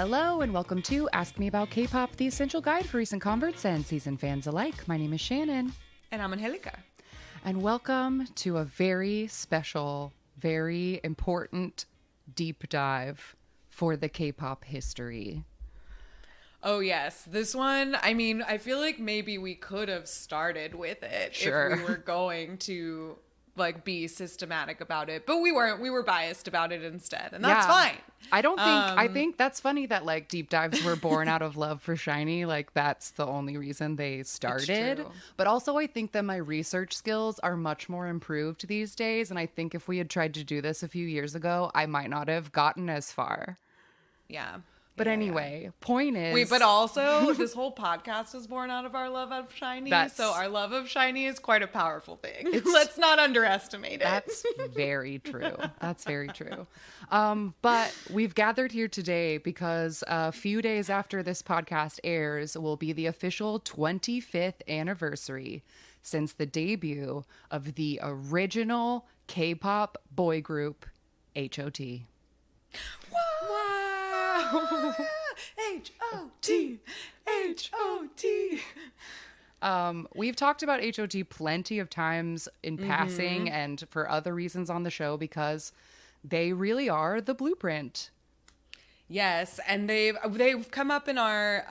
Hello and welcome to Ask Me About K-Pop, the essential guide for recent converts and seasoned fans alike. My name is Shannon. And I'm Angelica. And welcome to a very special, very important deep dive for the K-pop history. Oh, yes. This one, I mean, I feel like maybe we could have started with it if we were going to be systematic about it, but we weren't. We were biased about it instead, and that's fine. I think that's funny that deep dives were born out of love for SHINee. That's the only reason they started. But also I think that my research skills are much more improved these days, and I think if we had tried to do this a few years ago, I might not have gotten as far. Yeah. But anyway, point is... Wait, but also, this whole podcast is born out of our love of SHINee, so our love of SHINee is quite a powerful thing. Let's not underestimate it. That's very true. That's very true. But we've gathered here today because a few days after this podcast airs will be the official 25th anniversary since the debut of the original K-pop boy group, H.O.T. H.O.T. H.O.T. We've talked about H.O.T. plenty of times in passing and for other reasons on the show because they really are the blueprint. Yes, and they've come up in our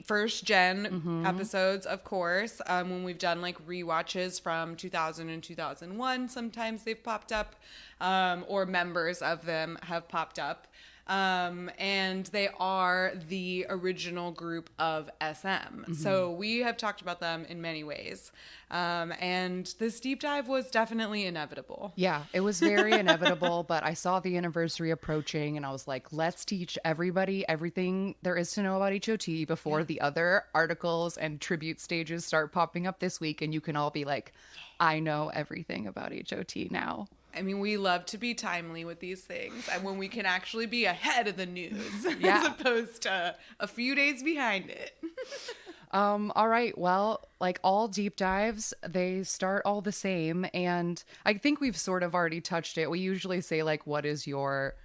first gen episodes, of course, when we've done rewatches from 2000 and 2001. Sometimes they've popped up, or members of them have popped up. And they are the original group of SM. So we have talked about them in many ways. And this deep dive was definitely inevitable. Yeah, it was very inevitable, but I saw the anniversary approaching and I was like, let's teach everybody everything there is to know about H.O.T. before the other articles and tribute stages start popping up this week. And you can all be like, I know everything about H.O.T. now. I mean, we love to be timely with these things, and when we can actually be ahead of the news as opposed to a few days behind it. All right. Well, all deep dives, they start all the same. And I think we've sort of already touched it. We usually say, what is your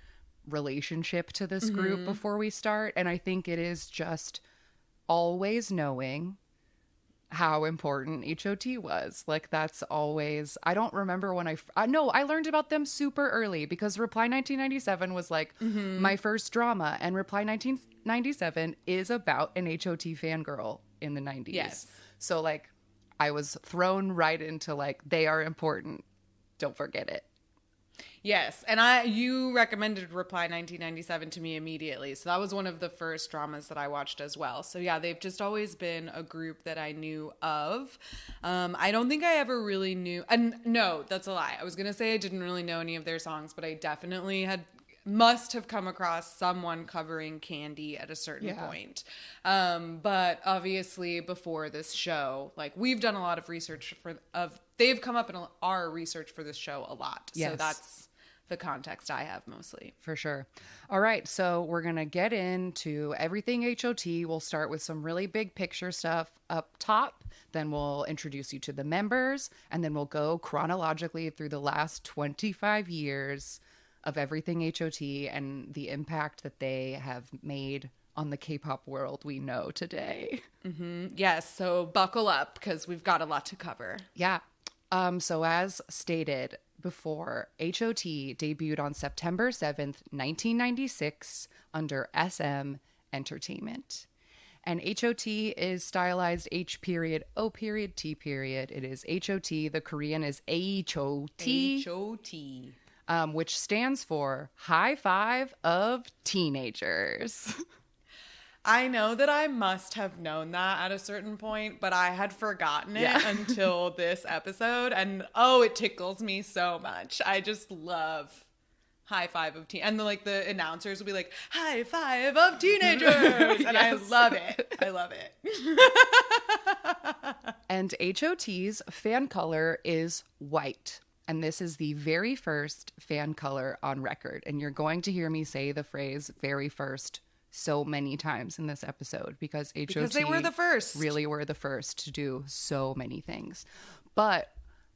relationship to this group before we start? And I think it is just always knowing how important H.O.T. was. That's always, I don't remember when I learned about them super early because Reply 1997 was my first drama, and Reply 1997 is about an H.O.T. fangirl in the 90s. Yes. So I was thrown right into they are important. Don't forget it. Yes, and you recommended Reply 1997 to me immediately, so that was one of the first dramas that I watched as well. So yeah, they've just always been a group that I knew of. I don't think I ever really knew, and no, that's a lie. I was gonna say I didn't really know any of their songs, but I definitely must have come across someone covering Candy at a certain point. But obviously before this show, we've done a lot of research they've come up in our research for this show a lot. Yes. So that's the context I have mostly. For sure. All right. So we're going to get into everything H.O.T. We'll start with some really big picture stuff up top. Then we'll introduce you to the members. And then we'll go chronologically through the last 25 years of everything H.O.T. and the impact that they have made on the K-pop world we know today. Yes. So buckle up because we've got a lot to cover. Yeah. So as stated before, H.O.T. debuted on September 7th, 1996 under SM Entertainment. And H.O.T. is stylized H period, O period, T period. It is H.O.T. The Korean is H.O.T. H.O.T. Which stands for High Five of Teenagers. I know that I must have known that at a certain point, but I had forgotten it until this episode. And it tickles me so much. I just love High Five of Teen. And the announcers will be like, High Five of Teenagers. And I love it. I love it. And H.O.T's fan color is white. And this is the very first fan color on record. And you're going to hear me say the phrase very first so many times in this episode because H.O.T. Because they were the first. Really were the first to do so many things. But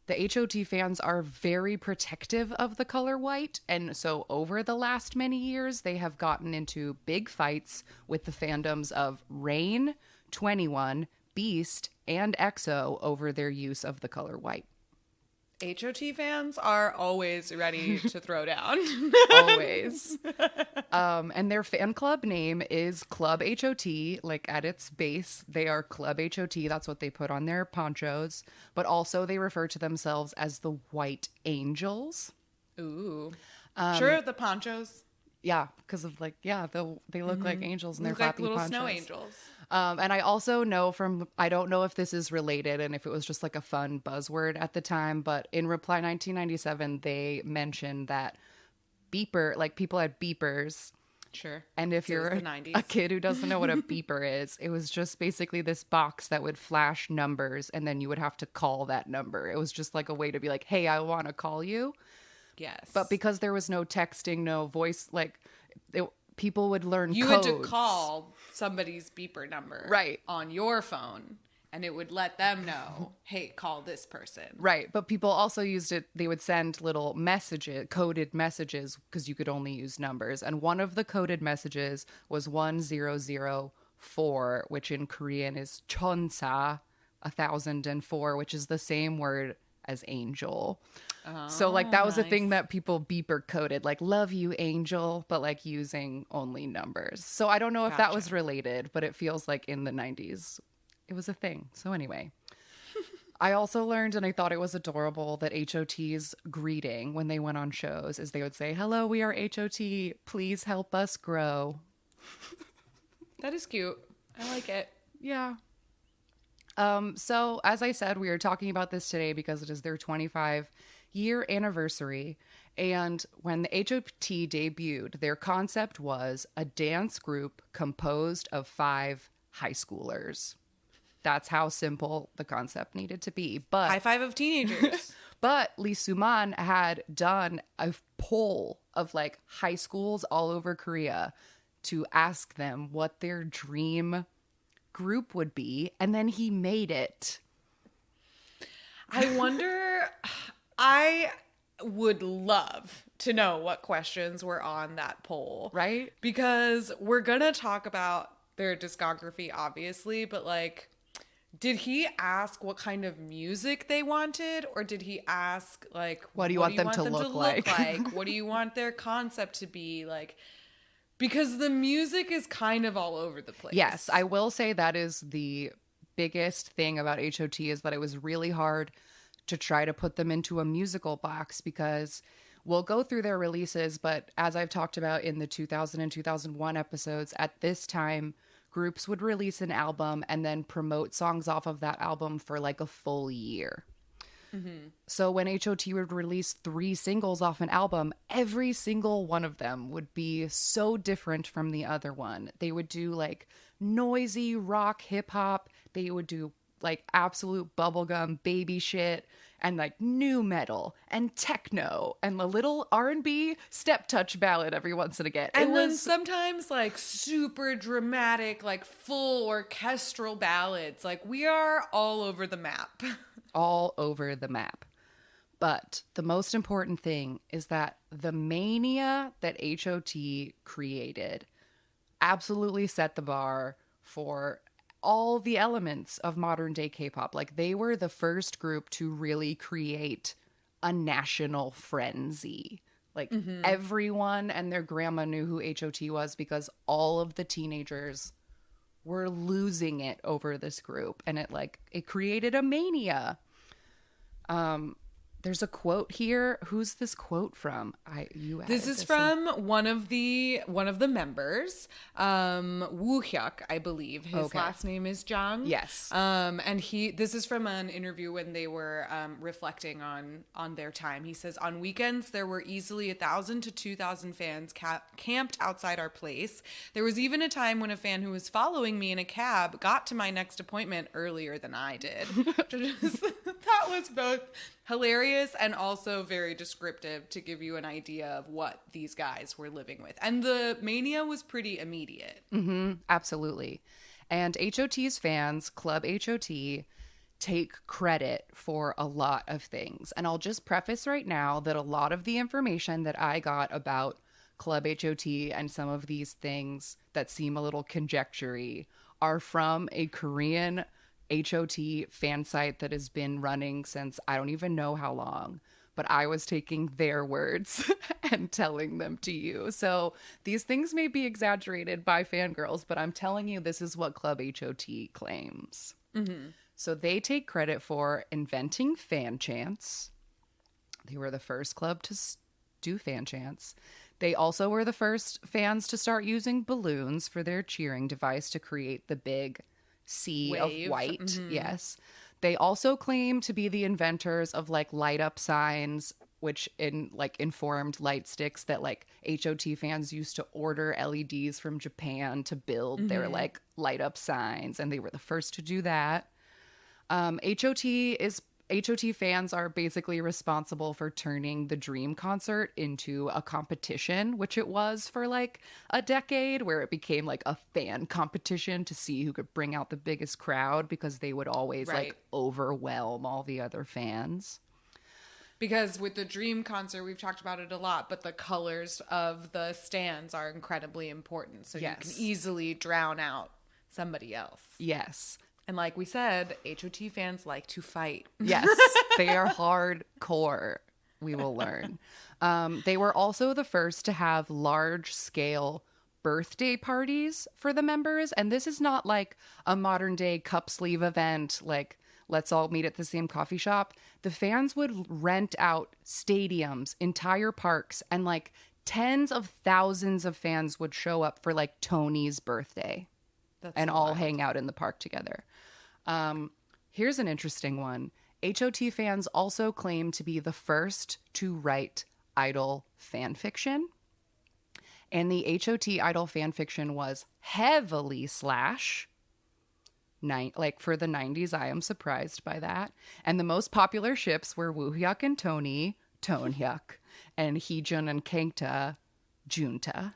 The H.O.T fans are very protective of the color white, and so over the last many years, they have gotten into big fights with the fandoms of Rain, 21, Beast, and EXO over their use of the color white. H.O.T fans are always ready to throw down. Always. And their fan club name is Club H.O.T. Like at its base, they are Club H.O.T. That's what they put on their ponchos. But also they refer to themselves as the White Angels. Ooh. Sure, the ponchos. Yeah, because of like, yeah, they look like angels in their Look like flappy little ponchos. snow angels. And I also know from, I don't know if this is related and if it was just like a fun buzzword at the time, but in Reply 1997, they mentioned that beeper, like people had beepers. Sure. And if So you're it's the 90s. a kid who doesn't know what a beeper is, it was just basically this box that would flash numbers and then you would have to call that number. It was just like a way to be like, hey, I want to call you. Yes. But because there was no texting, no voice, like people would learn you codes. had to call somebody's beeper number Right. on your phone, and it would let them know, hey, call this person. Right. But people also used it. They would send little messages, coded messages, because you could only use numbers. And one of the coded messages was 1004, which in Korean is chonsa, 1004, which is the same word as angel. So like that was a thing that people beeper coded, like love you angel, but like using only numbers. So I don't know if that was related, but it feels like in the 90s it was a thing. So anyway, I also learned, and I thought it was adorable, that H.O.T's greeting when they went on shows is they would say, hello, we are H.O.T, please help us grow. That is cute. I like it. Yeah. So as I said, we are talking about this today because it is their 25-year anniversary. And when the H.O.T debuted, their concept was a dance group composed of 5 high schoolers. That's how simple the concept needed to be. But High five of teenagers. But Lee Soo-man had done a poll of like high schools all over Korea to ask them what their dream group would be, and then he made it. I wonder, I would love to know what questions were on that poll. Right? Because we're gonna talk about their discography, obviously, but like, did he ask what kind of music they wanted, or did he ask like, what do you want them to look like? What do you want their concept to be like? Because the music is kind of all over the place. Yes, I will say that is the biggest thing about H.O.T is that it was really hard to try to put them into a musical box, because we'll go through their releases, but as I've talked about in the 2000 and 2001 episodes, at this time, groups would release an album and then promote songs off of that album for like a full year. Mm-hmm. So when H.O.T would release 3 singles off an album, every single one of them would be so different from the other one. They would do like noisy rock hip hop. They would do like absolute bubblegum baby shit and like new metal and techno and a little R&B step touch ballad every once and again. And then sometimes like super dramatic, like full orchestral ballads. Like we are all over the map. All over the map. But the most important thing is that the mania that H.O.T created absolutely set the bar for all the elements of modern day K-pop. Like they were the first group to really create a national frenzy. Like everyone and their grandma knew who H.O.T was, because all of the teenagers were losing it over this group, and it created a mania. There's a quote here. Who's this quote from? This is from one of the members, Woo Hyuk, I believe. His last name is Jang. Yes. And this is from an interview when they were reflecting on their time. He says, on weekends there were easily 1,000 to 2,000 fans camped outside our place. There was even a time when a fan who was following me in a cab got to my next appointment earlier than I did. That was both hilarious and also very descriptive to give you an idea of what these guys were living with. And the mania was pretty immediate. Mm-hmm, absolutely. And H.O.T's fans, Club H.O.T, take credit for a lot of things. And I'll just preface right now that a lot of the information that I got about Club H.O.T and some of these things that seem a little conjecture-y are from a Korean H.O.T fan site that has been running since I don't even know how long. But I was taking their words and telling them to you. So these things may be exaggerated by fangirls, but I'm telling you this is what Club H.O.T claims. Mm-hmm. So they take credit for inventing fan chants. They were the first club to do fan chants. They also were the first fans to start using balloons for their cheering device to create the big sea Wave. of white. Mm-hmm. Yes. They also claim to be the inventors of like light up signs, which informed light sticks that like H.O.T fans used to order LEDs from Japan to build their like light up signs. And they were the first to do that. H.O.T fans are basically responsible for turning the Dream concert into a competition, which it was for like a decade, where it became like a fan competition to see who could bring out the biggest crowd, because they would always like overwhelm all the other fans. Because with the Dream concert, we've talked about it a lot, but the colors of the stands are incredibly important. So you can easily drown out somebody else. Yes. And like we said, H.O.T fans like to fight. Yes, they are hardcore, we will learn. They were also the first to have large-scale birthday parties for the members. And this is not like a modern-day cup sleeve event, like let's all meet at the same coffee shop. The fans would rent out stadiums, entire parks, and like tens of thousands of fans would show up for like Tony's birthday. And all hang out in the park together. Here's an interesting one. H.O.T fans also claim to be the first to write idol fan fiction. And the H.O.T idol fan fiction was heavily slash. Like for the 90s, I am surprised by that. And the most popular ships were Woohyuk and Tony, Tonhyuk, and Heejun and Kangta, Junta.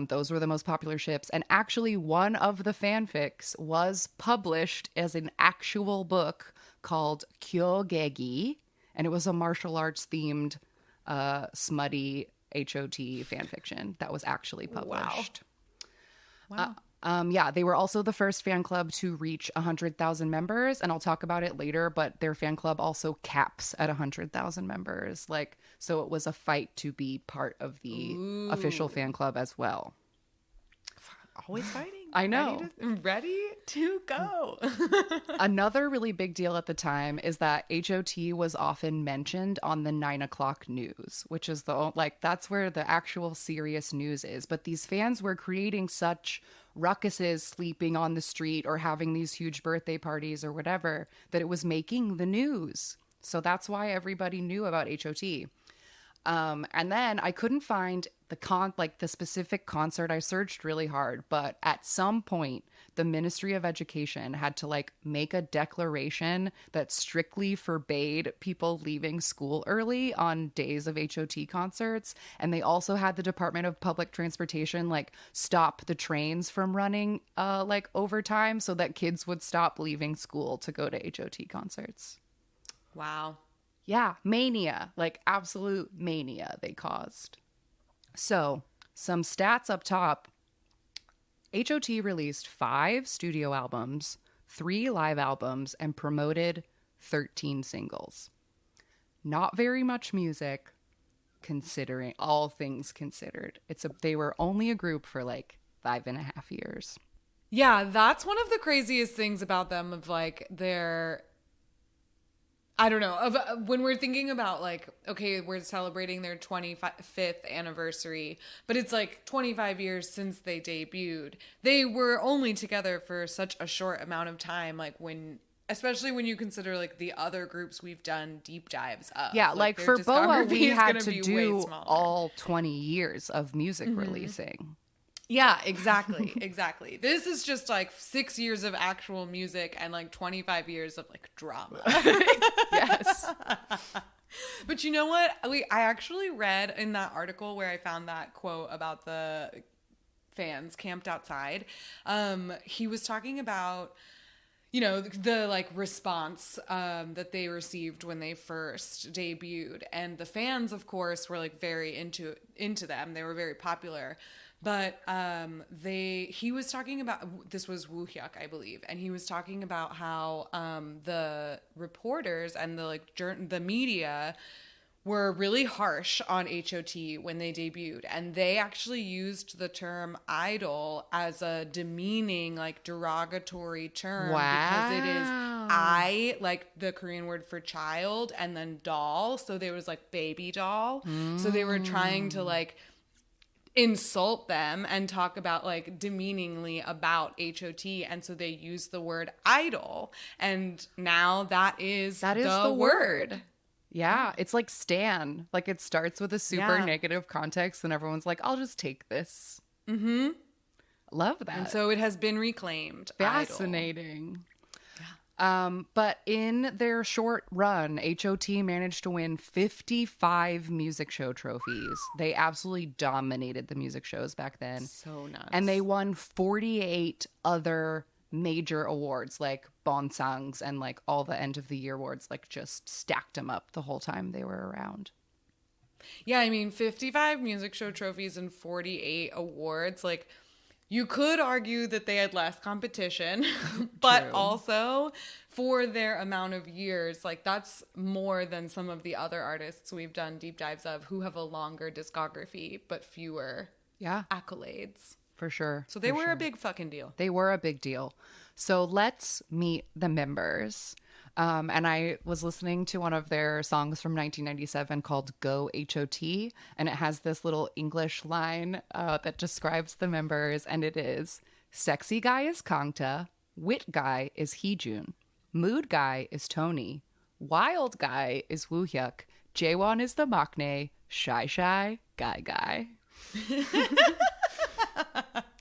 Those were the most popular ships. And actually, one of the fanfics was published as an actual book called Kyogegi. And it was a martial arts themed, smutty H.O.T fanfiction that was actually published. Wow. Yeah, they were also the first fan club to reach 100,000 members, and I'll talk about it later, but their fan club also caps at 100,000 members. Like, so it was a fight to be part of the official fan club as well. Always fighting. I know. Ready to go. Another really big deal at the time is that H.O.T was often mentioned on the 9 o'clock news, which is that's where the actual serious news is. But these fans were creating such ruckuses, sleeping on the street or having these huge birthday parties or whatever, that it was making the news. So that's why everybody knew about H.O.T. And then I couldn't find the specific concert. I searched really hard, but at some point the Ministry of Education had to make a declaration that strictly forbade people leaving school early on days of H.O.T concerts. And they also had the Department of Public Transportation stop the trains from running overtime so that kids would stop leaving school to go to H.O.T concerts. Wow. Yeah, mania, absolute mania they caused. So, some stats up top. H.O.T released 5 studio albums, 3 live albums, and promoted 13 singles. Not very much music, considering all things considered. They were only a group for 5.5 years. Yeah, that's one of the craziest things about them, of their... I don't know. When we're thinking about okay, we're celebrating their 25th anniversary, but it's 25 years since they debuted. They were only together for such a short amount of time, especially when you consider the other groups we've done deep dives of. Yeah, for BoA, we had to do all 20 years of music releasing. Yeah, exactly. Exactly. This is just 6 years of actual music and 25 years of drama. Yes. But you know what? I actually read in that article where I found that quote about the fans camped outside. He was talking about, you know, the like response that they received when they first debuted. And the fans, of course, were like very into them. They were very popular. But he was talking about, this was Woo Hyuk, I believe, and he was talking about how the reporters and the media were really harsh on H.O.T when they debuted, and they actually used the term idol as a demeaning, like derogatory term. Wow. Because it is I, like the Korean word for child, and then doll. So there was like baby doll. So they were trying to like insult them and talk about like demeaningly about H.O.T, and so they used the word idol, and now that is the word. Yeah, it's like stan. Like it starts with a super negative context and everyone's like, I'll just take this. Mm-hmm. Love that. And so it has been reclaimed. Fascinating. Yeah. But in their short run, H.O.T managed to win 55 music show trophies. They absolutely dominated the music shows back then. So nuts. And they won 48 other major awards like Bonsangs and like all the end of the year awards, like just stacked them up the whole time they were around. Yeah, I mean 55 music show trophies and 48 awards, like you could argue that they had less competition, but True. also for their amount of years, like that's more than some of the other artists we've done deep dives of who have a longer discography but fewer accolades. For sure. So they were a big fucking deal. They were a big deal. So let's meet the members. And I was listening to one of their songs from 1997 called Go H.O.T. And it has this little English line that describes the members. And it is, sexy guy is Kangta, wit guy is Heejun, mood guy is Tony, wild guy is Woo Hyuk, Jaewon is the maknae, shy guy.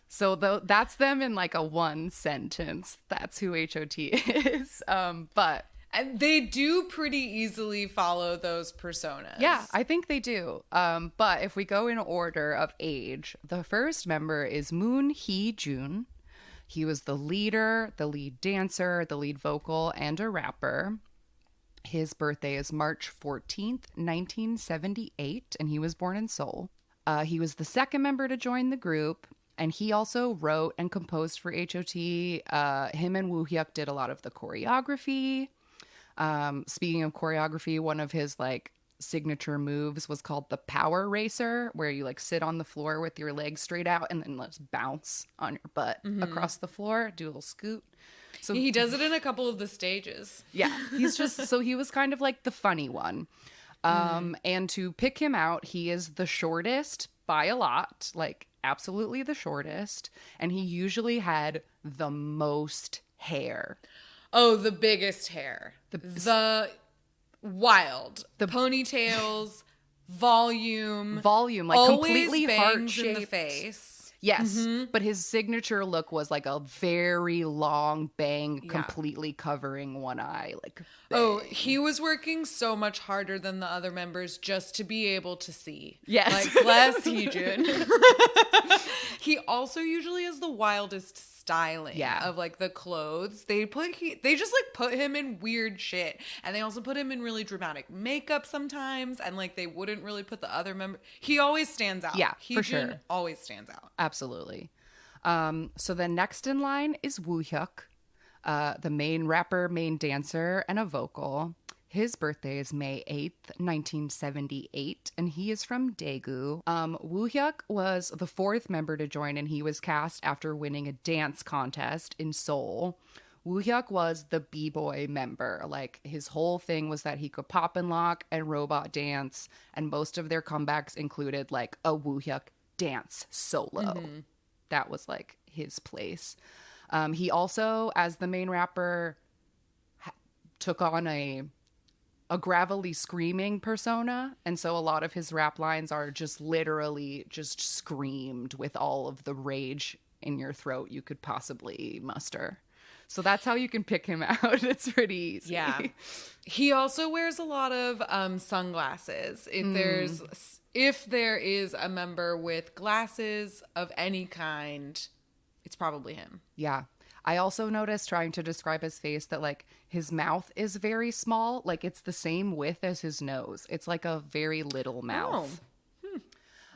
So that's them in like a one sentence. That's who H.O.T is. But and they do pretty easily follow those personas. Yeah, I think they do. But if we go in order of age, the first member is Moon Hee-jun. He was the leader, the lead dancer, the lead vocal, and a rapper. His birthday is March 14th, 1978, and he was born in Seoul. He was the second member to join the group. And he also wrote and composed for H.O.T. Him and Woo Hyuk did a lot of the choreography. Speaking of choreography, one of his like signature moves was called the power racer, where you like sit on the floor with your legs straight out and then let's bounce on your butt across the floor, do a little scoot. So he does it in a couple of the stages. Yeah, he's just so he was kind of like the funny one. And to pick him out, he is the shortest by a lot, like absolutely the shortest, and he usually had the most hair. Oh, the biggest hair. The wild. The ponytails, volume, like completely heart-shaped in the face. Yes, but his signature look was like a very long bang, completely covering one eye. Like, bang. Oh, he was working so much harder than the other members just to be able to see. Yes. Like, bless Heejun. He also usually has the wildest styling of like the clothes. They just like put him in weird shit, and they also put him in really dramatic makeup sometimes, and like they wouldn't really put the other member. He always stands out. Yeah, for sure. Always stands out. Absolutely. So then next in line is Woo Hyuk, the main rapper, main dancer, and a vocal. His birthday is May 8th, 1978, and he is from Daegu. Woo Hyuk was the fourth member to join, and he was cast after winning a dance contest in Seoul. Woo Hyuk was the b-boy member. Like, his whole thing was that he could pop and lock and robot dance, and most of their comebacks included, like, a Woo Hyuk dance solo. That was, like, his place. He also, as the main rapper, took on a gravelly screaming persona, and so a lot of his rap lines are just literally just screamed with all of the rage in your throat you could possibly muster. So that's how you can pick him out. It's pretty easy. Yeah. He also wears a lot of sunglasses. If there is a member with glasses of any kind, it's probably him. Yeah. I also noticed trying to describe his face that like his mouth is very small. Like it's the same width as his nose. It's like a very little mouth.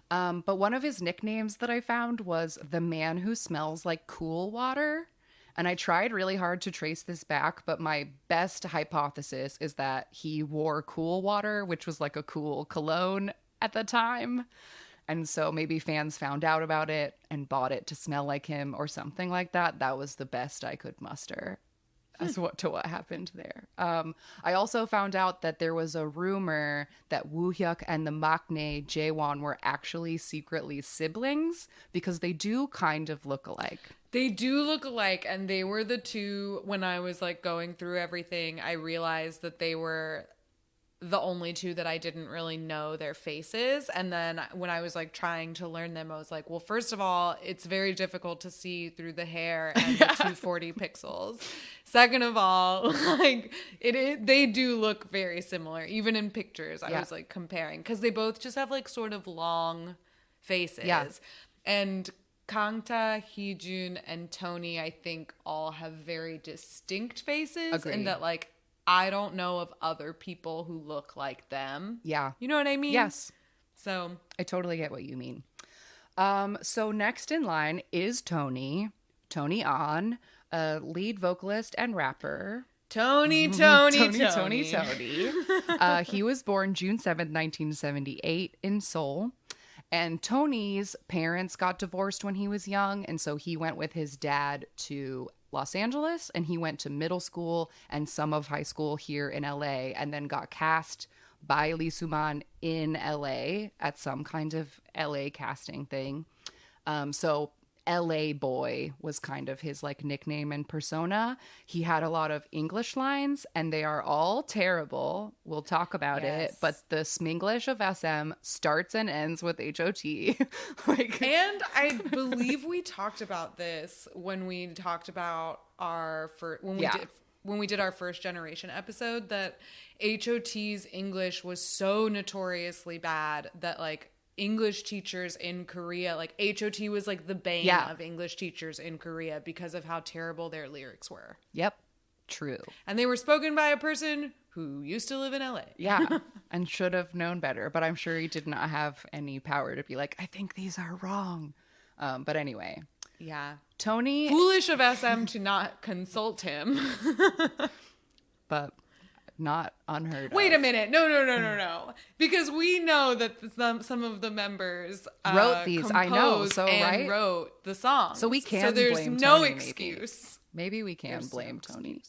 But one of his nicknames that I found was the man who smells like cool water. And I tried really hard to trace this back, but my best hypothesis is that he wore Cool Water, which was like a cool cologne at the time. And so maybe fans found out about it and bought it to smell like him or something like that. That was the best I could muster as to what happened there. I also found out that there was a rumor that Woohyuk and the maknae Jaewon were actually secretly siblings because they do kind of look alike. They do look alike, and they were the two, when I was like going through everything, I realized that they were the only two that I didn't really know their faces. And then when I was like trying to learn them, I was like, well, first of all, it's very difficult to see through the hair and the 240 pixels. Second of all, like they do look very similar, even in pictures. I was like comparing, because they both just have like sort of long faces. Yeah. And Kangta, Heejun, and Tony, I think, all have very distinct faces. Agreed. And that, like, I don't know of other people who look like them. Yeah. You know what I mean? Yes. So I totally get what you mean. So next in line is Tony An, a lead vocalist and rapper. Tony. He was born June 7th, 1978 in Seoul. And Tony's parents got divorced when he was young, and so he went with his dad to Los Angeles, and he went to middle school and some of high school here in LA, and then got cast by Lee Soo-man in LA at some kind of LA casting thing. So LA boy was kind of his like nickname and persona. He had a lot of English lines, and they are all terrible. We'll talk about it, but the smenglish of SM starts and ends with H.O.T. And I believe we talked about this when we talked about when we did our first generation episode, that H.O.T's English was so notoriously bad that like English teachers in Korea, like H.O.T was like the bane of English teachers in Korea because of how terrible their lyrics were. Yep. True. And they were spoken by a person who used to live in LA. Yeah. And should have known better, but I'm sure he did not have any power to be like, I think these are wrong. But anyway. Yeah. Tony. Foolish of SM to not consult him. But not unheard of. Wait a minute. No. Because we know that some of the members wrote these. I know. So and wrote the song. So we can. So there's blame no Tony, excuse. Maybe we can blame Tony.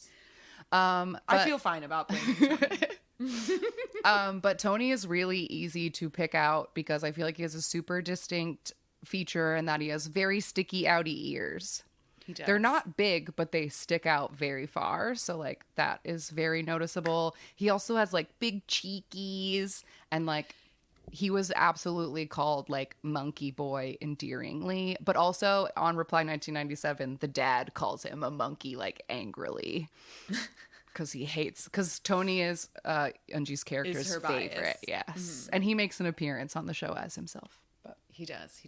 I feel fine about blaming Tony. But Tony is really easy to pick out because I feel like he has a super distinct feature and that he has very sticky outy ears. He does. They're not big, but they stick out very far. So like that is very noticeable. He also has like big cheekies, and like he was absolutely called like monkey boy endearingly, but also on Reply 1997, the dad calls him a monkey like angrily. Because Tony is Eunji's character's favorite. Bias. Yes. Mm-hmm. And he makes an appearance on the show as himself. But he does.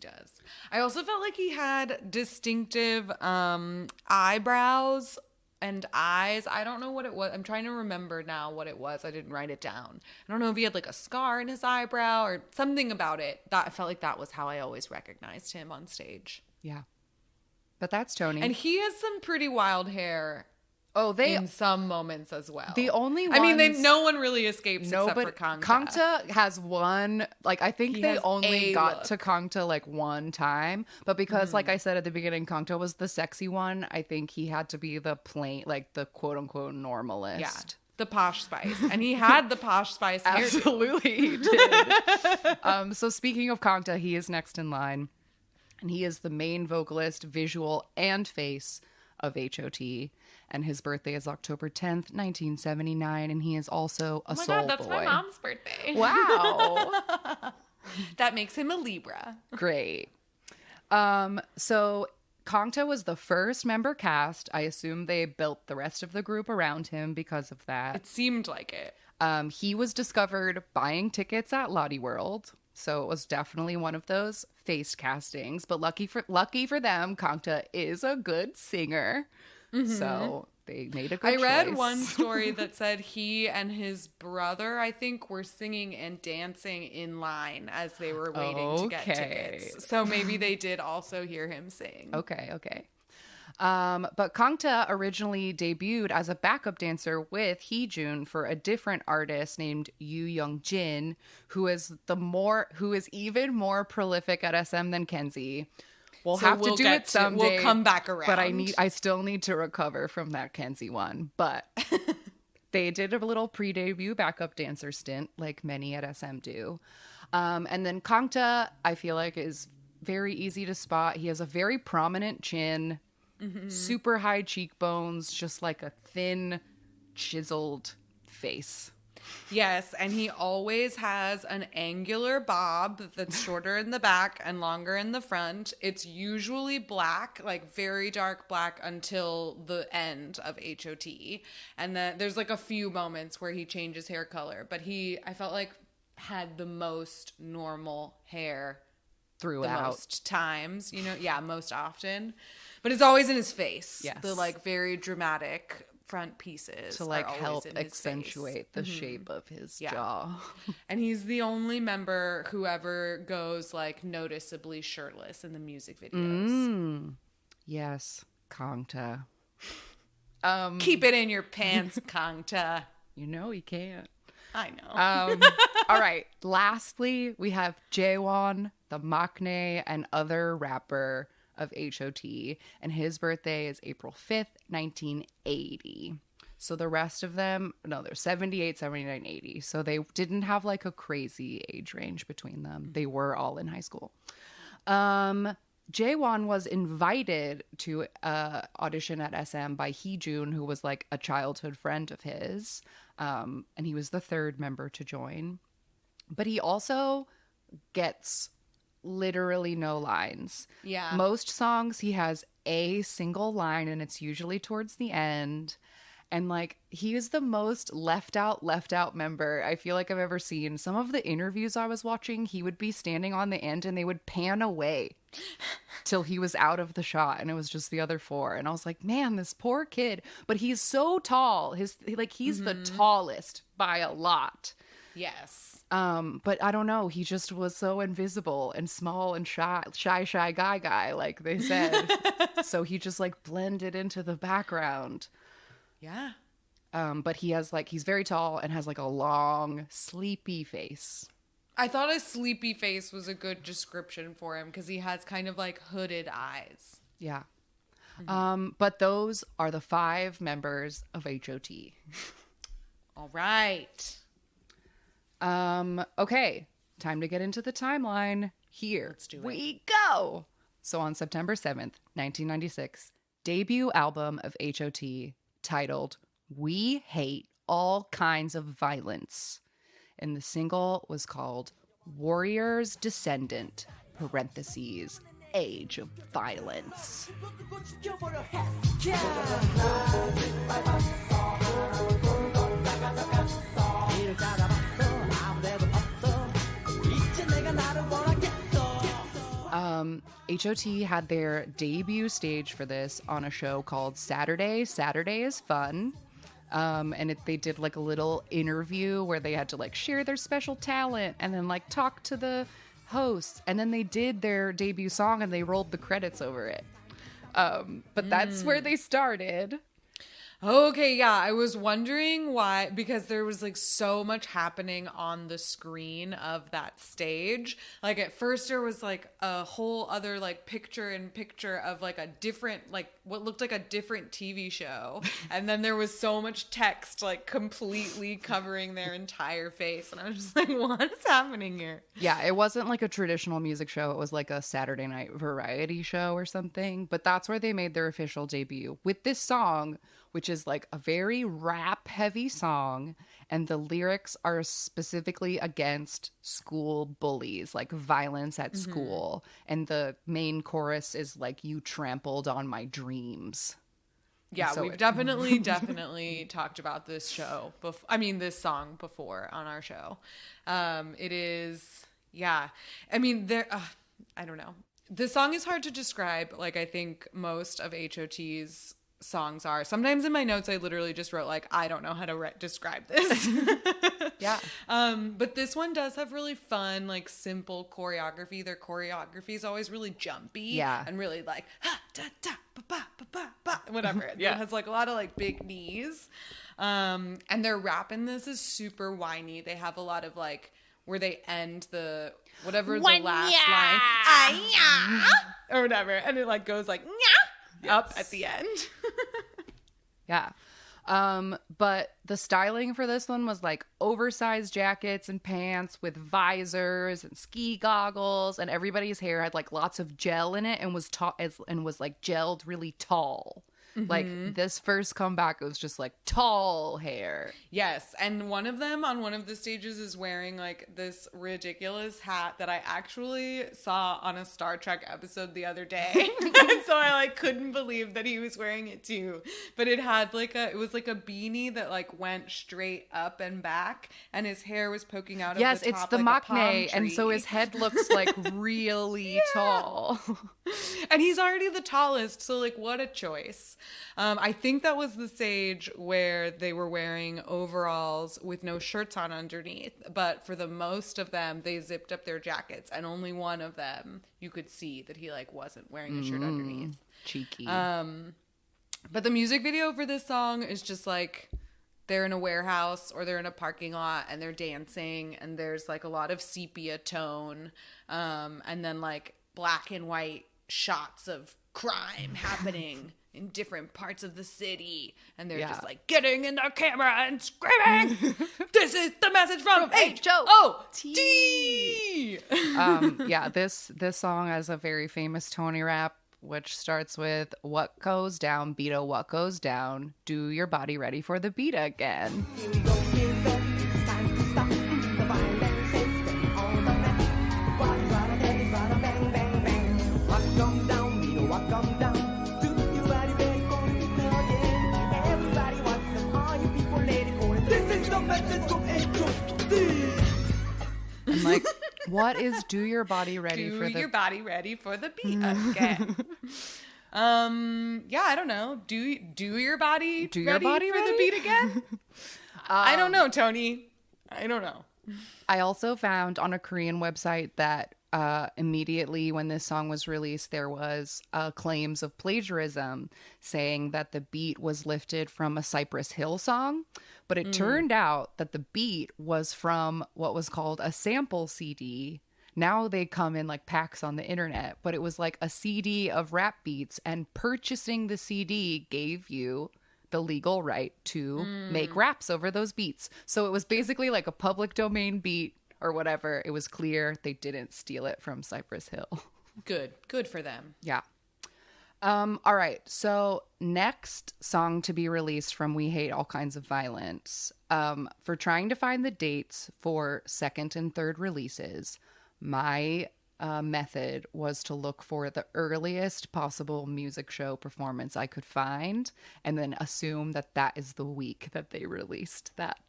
I also felt like he had distinctive eyebrows and eyes. I don't know what it was. I'm trying to remember now what it was. I didn't write it down. I don't know if he had like a scar in his eyebrow or something about it. That I felt like that was how I always recognized him on stage. Yeah. But that's Tony. And he has some pretty wild hair. In some moments as well. The only ones, I mean, no one really escapes except for Kangta. Kangta has one, like, I think they only got to Kangta, like, one time. But because, like I said at the beginning, Kangta was the sexy one, I think he had to be the plain, like, the quote-unquote normalist. Yeah, the posh spice. And he had the posh spice hair. Absolutely, he did. So speaking of Kangta, he is next in line. And he is the main vocalist, visual, and face of H.O.T. And his birthday is October 10th, 1979, and he is also a soul boy. Oh my God, that's my mom's birthday. Wow. That makes him a Libra. Great. So Kangta was the first member cast. I assume they built the rest of the group around him because of that. It seemed like it. He was discovered buying tickets at Lottie World. So it was definitely one of those face castings. But lucky for them, Kangta is a good singer. So they made a good I read choice. one story that said he and his brother, I think, were singing and dancing in line as they were waiting to get tickets. So maybe they did also hear him sing. Okay. But Kangta originally debuted as a backup dancer with Heejun for a different artist named Yoo Young-jin, who is even more prolific at SM than Kenzie. We'll do it someday. We'll come back around. But I still need to recover from that Kenzie one. But they did a little pre-debut backup dancer stint, like many at SM do. And then Kangta, I feel like, is very easy to spot. He has a very prominent chin. Super high cheekbones, just like a thin, chiseled face. Yes, and he always has an angular bob that's shorter in the back and longer in the front. It's usually black, like very dark black until the end of H.O.T. And then there's like a few moments where he changes hair color, but I felt like had the most normal hair throughout. The most times, most often. But it's always in his face. Yes. The like very dramatic front pieces to like are help in his accentuate face. the shape of his jaw. And he's the only member who ever goes like noticeably shirtless in the music videos. Yes, Kangta. Keep it in your pants, Kangta. You know he can't. I know. All right. Lastly, we have Jaewon, the maknae and other rapper of H.O.T. And his birthday is April 5th, 1980. So the rest of them, they're 78, 79, 80. So they didn't have like a crazy age range between them. They were all in high school. Jaewon was invited to audition at SM by Heejun, who was like a childhood friend of his. And he was the third member to join. But he also gets literally no lines. Yeah. Most songs he has a single line, and it's usually towards the end. And like, he is the most left out member I feel like I've ever seen. Some of the interviews I was watching, he would be standing on the end and they would pan away till he was out of the shot and it was just the other four. And I was like, man, this poor kid. But he's so tall. He's the tallest by a lot. Yes. But I don't know. He just was so invisible and small and shy guy, like they said. So he just like blended into the background. Yeah. But he's very tall and has like a long, sleepy face. I thought a sleepy face was a good description for him because he has kind of like hooded eyes. Yeah. But those are the 5 members of H.O.T. All right. Okay. Time to get into the timeline. Here Let's do it. we go. So on September 7th, 1996, debut album of H.O.T. titled We Hate All Kinds of Violence. And the single was called Warrior's Descendant, parentheses, Age of Violence. H.O.T. had their debut stage for this on a show called Saturday is Fun. And they did like a little interview where they had to like share their special talent and then like talk to the hosts. And then they did their debut song and they rolled the credits over it. But that's where they started. Okay, yeah, I was wondering why, because there was like so much happening on the screen of that stage. Like at first there was like a whole other like picture in picture of like a different, like what looked like a different TV show. And then there was so much text like completely covering their entire face. And I was just like, what is happening here? Yeah, it wasn't like a traditional music show. It was like a Saturday night variety show or something. But that's where they made their official debut with this song, which is like a very rap heavy song. And the lyrics are specifically against school bullies, like violence at school. And the main chorus is like, you trampled on my dreams. Yeah, so we've definitely talked about this this song before on our show. It is, yeah. I mean, I don't know. The song is hard to describe. Like, I think most of H.O.T's songs are. Sometimes in my notes I literally just wrote like, I don't know how to describe this. Yeah. But this one does have really fun, like simple choreography. Their choreography is always really jumpy. Yeah. And really like ha, da, da, ba, ba, ba, ba, ba, whatever. Yeah. It has like a lot of like big knees. And their rap in this is super whiny. They have a lot of like where they end the whatever the last line or whatever, and it like goes like up at the end. Yeah. But the styling for this one was like oversized jackets and pants with visors and ski goggles, and everybody's hair had like lots of gel in it and was like gelled really tall. Like this first comeback, it was just like tall hair. Yes, and one of them on one of the stages is wearing like this ridiculous hat that I actually saw on a Star Trek episode the other day. And so I like couldn't believe that he was wearing it too. But it had like it was like a beanie that like went straight up and back, and his hair was poking out of the top. Yes, it's the like maknae, and so his head looks like really tall. And he's already the tallest, so like what a choice. I think that was the stage where they were wearing overalls with no shirts on underneath, but for the most of them they zipped up their jackets, and only one of them you could see that he like wasn't wearing a shirt underneath. Cheeky. But the music video for this song is just like they're in a warehouse or they're in a parking lot and they're dancing, and there's like a lot of sepia tone, and then like black and white shots of crime happening in different parts of the city, and they're just like getting in their camera and screaming, "This is the message from H.O.T." Yeah, this song has a very famous Tony rap, which starts with "What goes down, Beata, what goes down? Do your body ready for the beat again." Here we go, it's time to stop the violence and all the mess. Wada, daddy, wada, bang, bang, bang. What come down, Beata, what come down? Do your body ready for the beat again? Everybody wants them, all you people, let it go. This is the message from H.O.T. I'm like, what is "Do your body ready Do for the your body ready for the beat again? Yeah, I don't know. Do your body Do your ready body for the ready? beat again? I don't know, Tony. I don't know. I also found on a Korean website that immediately when this song was released, there was claims of plagiarism saying that the beat was lifted from a Cypress Hill song. But it turned out that the beat was from what was called a sample CD. Now they come in like packs on the internet, but it was like a CD of rap beats, and purchasing the CD gave you the legal right to make raps over those beats. So it was basically like a public domain beat or whatever. It was clear they didn't steal it from Cypress Hill. Good for them. Yeah. All right. So next song to be released from We Hate All Kinds of Violence. For trying to find the dates for second and third releases, my method was to look for the earliest possible music show performance I could find, and then assume that that is the week that they released that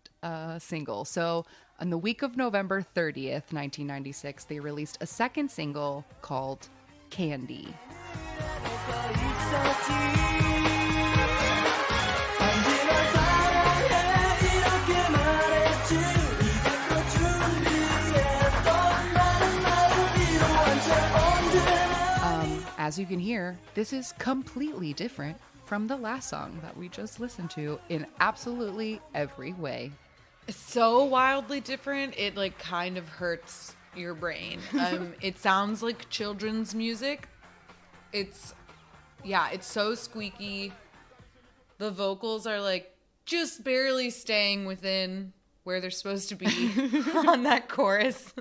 single. So on the week of November 30th, 1996, they released a second single called Candy. As you can hear, this is completely different from the last song that we just listened to in absolutely every way. It's so wildly different. It like kind of hurts your brain. It sounds like children's music. It's so squeaky. The vocals are like just barely staying within where they're supposed to be on that chorus.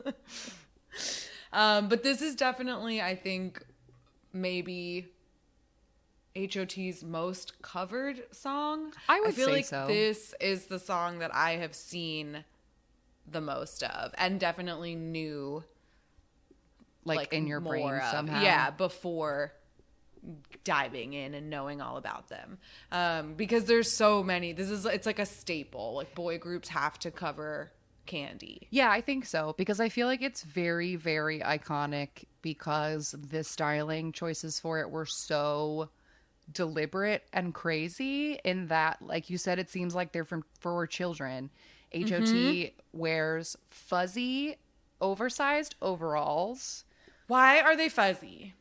But this is definitely, I think, maybe H.O.T's most covered song. I feel say like so. This is the song that I have seen the most of, and definitely knew Like in your brain more of. somehow. Yeah, before diving in and knowing all about them. Because there's so many. It's like a staple. Like boy groups have to cover Candy. Yeah, I think so, because I feel like it's very, very iconic because the styling choices for it were so deliberate and crazy in that, like you said, it seems like they're for children. H.O.T wears fuzzy, oversized overalls Why are they fuzzy?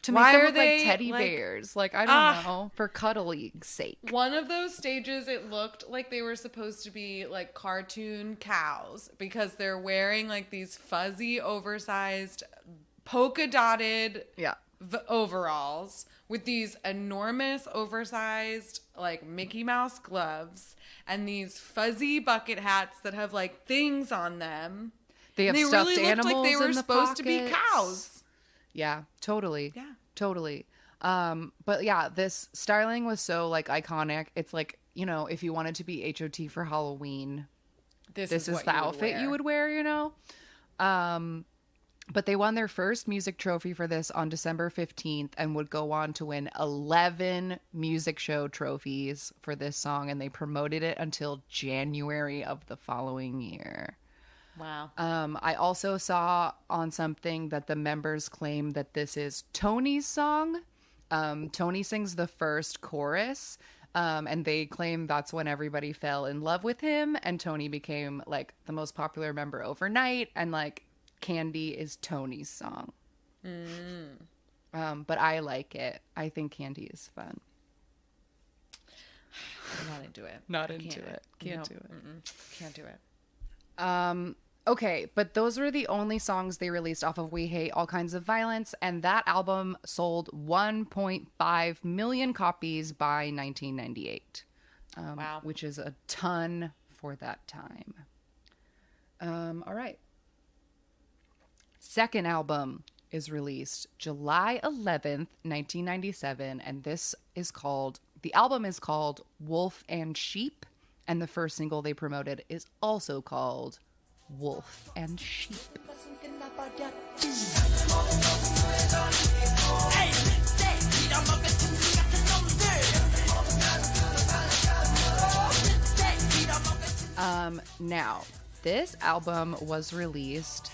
to make Why them are look like they, teddy like- bears. Like, I don't know, for cuddling sake. One of those stages, it looked like they were supposed to be like cartoon cows because they're wearing like these fuzzy, oversized, polka dotted Yeah. overalls with these enormous, oversized, like Mickey Mouse gloves and these fuzzy bucket hats that have like things on them. They have And stuffed really looked animals like they were in the supposed to be pockets. cows. Yeah, totally. Yeah. Totally. But yeah, this styling was so like iconic. It's like, you know, if you wanted to be H.O.T for Halloween, this is what the you would outfit wear. you would wear, you know? But they won their first music trophy for this on December 15th and would go on to win 11 music show trophies for this song. And they promoted it until January of the following year. Wow. I also saw on something that the members claim that this is Tony's song. Tony sings the first chorus, and they claim that's when everybody fell in love with him, and Tony became like the most popular member overnight, and like Candy is Tony's song. But I like it. I think Candy is fun. I'm not into it. Not I into it. Can't Nope. do it. Can't do it. Okay, but those were the only songs they released off of We Hate All Kinds of Violence, and that album sold 1.5 million copies by 1998. Wow. Which is a ton for that time. All right. Second album is released July 11th, 1997, and the album is called Wolf and Sheep, and the first single they promoted is also called Wolf and Sheep. Now, this album was released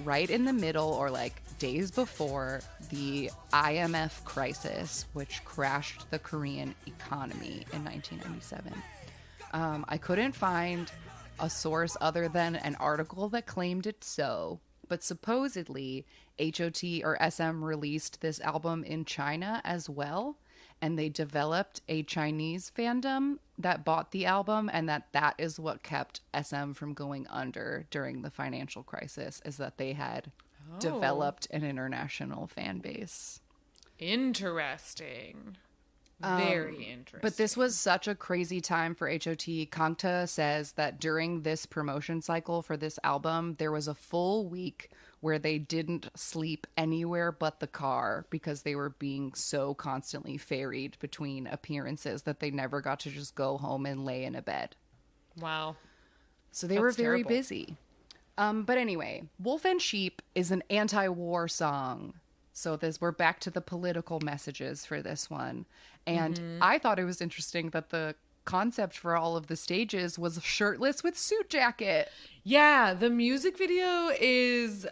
right in the middle or like days before the IMF crisis, which crashed the Korean economy in 1997. I couldn't find a source other than an article that claimed it so, but supposedly H.O.T or SM released this album in China as well, and they developed a Chinese fandom that bought the album, and that is what kept SM from going under during the financial crisis, is that they had developed an international fan base. Interesting. Very interesting. But this was such a crazy time for H.O.T. Kangta says that during this promotion cycle for this album, there was a full week where they didn't sleep anywhere but the car because they were being so constantly ferried between appearances that they never got to just go home and lay in a bed. Wow. So they were That's very terrible. busy. But anyway, Wolf and Sheep is an anti-war song. So we're back to the political messages for this one. And I thought it was interesting that the concept for all of the stages was shirtless with suit jacket. Yeah, the music video is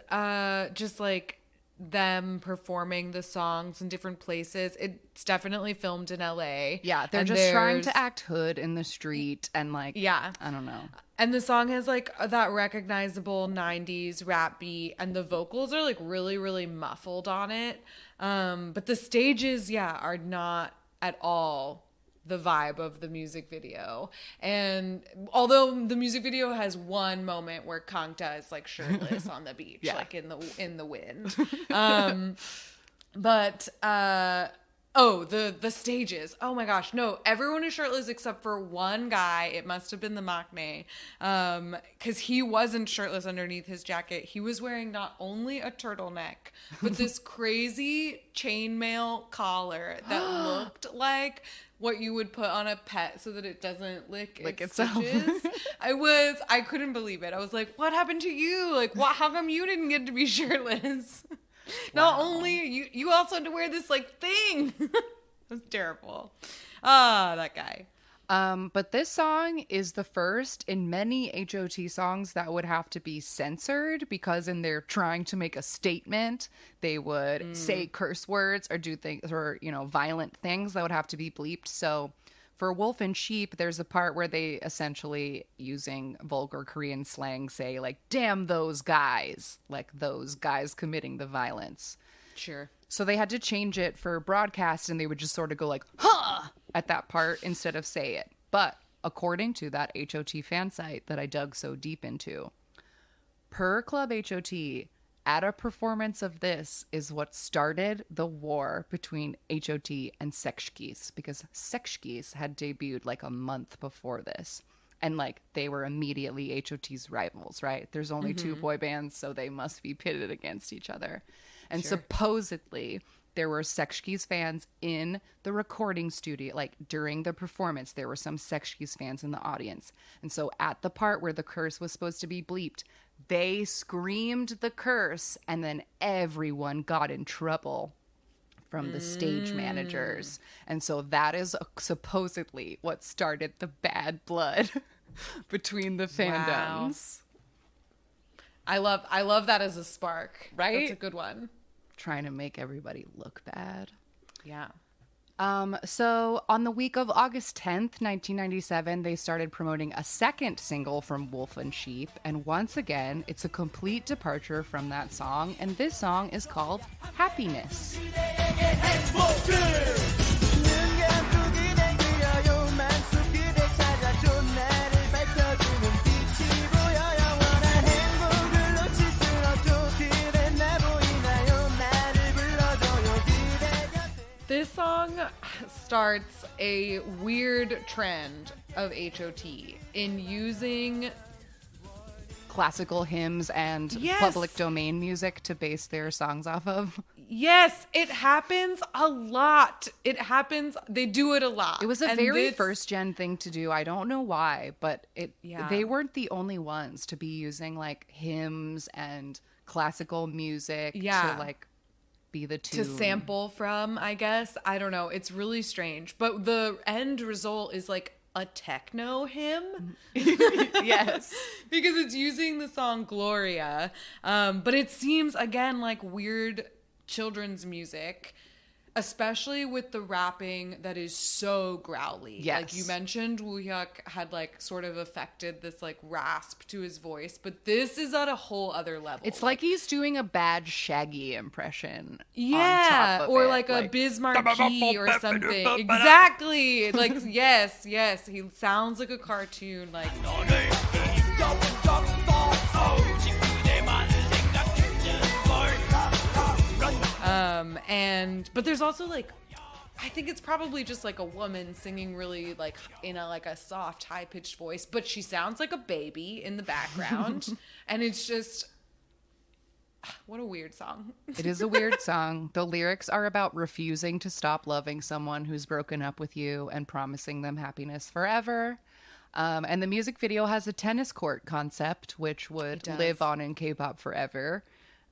just like them performing the songs in different places. It's definitely filmed in LA. Yeah, they're And just trying there's- to act hood in the street and like, Yeah. I don't know. And the song has like that recognizable 90s rap beat, and the vocals are like really, really muffled on it. But the stages, are not at all the vibe of the music video. And although the music video has one moment where Kangta is like shirtless on the beach, Yeah. like in the wind. But the stages. Oh my gosh. No, everyone is shirtless except for one guy. It must have been the maknae. Because he wasn't shirtless underneath his jacket. He was wearing not only a turtleneck, but this crazy chainmail collar that looked like what you would put on a pet so that it doesn't lick its itself. stitches. I couldn't believe it. I was like, what happened to you? Like, how come you didn't get to be shirtless? Not only you also had to wear this like thing. That's terrible. That guy. But this song is the first in many H.O.T songs that would have to be censored because in their trying to make a statement, they would say curse words or do things or, violent things that would have to be bleeped. So for Wolf and Sheep, there's a part where they essentially, using vulgar Korean slang, say like, damn those guys, like those guys committing the violence. Sure. So they had to change it for broadcast, and they would just sort of go like, huh, at that part instead of say it. But according to that H.O.T fan site that I dug so deep into, per Club H.O.T, at a performance of this is what started the war between H.O.T and Sekshkis, because Sekshkis had debuted like a month before this. And like they were immediately H.O.T's rivals, right? There's only two boy bands, so they must be pitted against each other. And supposedly there were Sekshkis fans in the recording studio. Like during the performance, there were some Sekshkis fans in the audience. And so at the part where the curse was supposed to be bleeped, they screamed the curse, and then everyone got in trouble from the stage managers. And so that is supposedly what started the bad blood between the fandoms. Wow. I love that as a spark. Right? That's a good one. Trying to make everybody look bad. Yeah. So on the week of August 10th, 1997, they started promoting a second single from Wolf and Sheep. And once again, it's a complete departure from that song. And this song is called Happiness. This song starts a weird trend of H.O.T in using Classical hymns and public domain music to base their songs off of. Yes, it happens a lot. They do it a lot. It was a very first gen thing to do. I don't know why, but they weren't the only ones to be using like hymns and classical music to like be the tune. To sample from, I guess. I don't know. It's really strange. But the end result is like a techno hymn. Yes. Because it's using the song Gloria. But it seems, again, like weird children's music, especially with the rapping that is so growly. Yes. Like you mentioned, Woohyuk had like sort of affected this like rasp to his voice, but this is at a whole other level. It's like he's doing a bad Shaggy impression. Yeah, on top of or it. like a Biz Markie or something. Exactly. Like yes, he sounds like a cartoon. Like. But there's also like, I think it's probably just like a woman singing really like in a soft high pitched voice, but she sounds like a baby in the background. And it's just, what a weird song. It is a weird song. The lyrics are about refusing to stop loving someone who's broken up with you and promising them happiness forever. And the music video has a tennis court concept, which would live on in K-pop forever.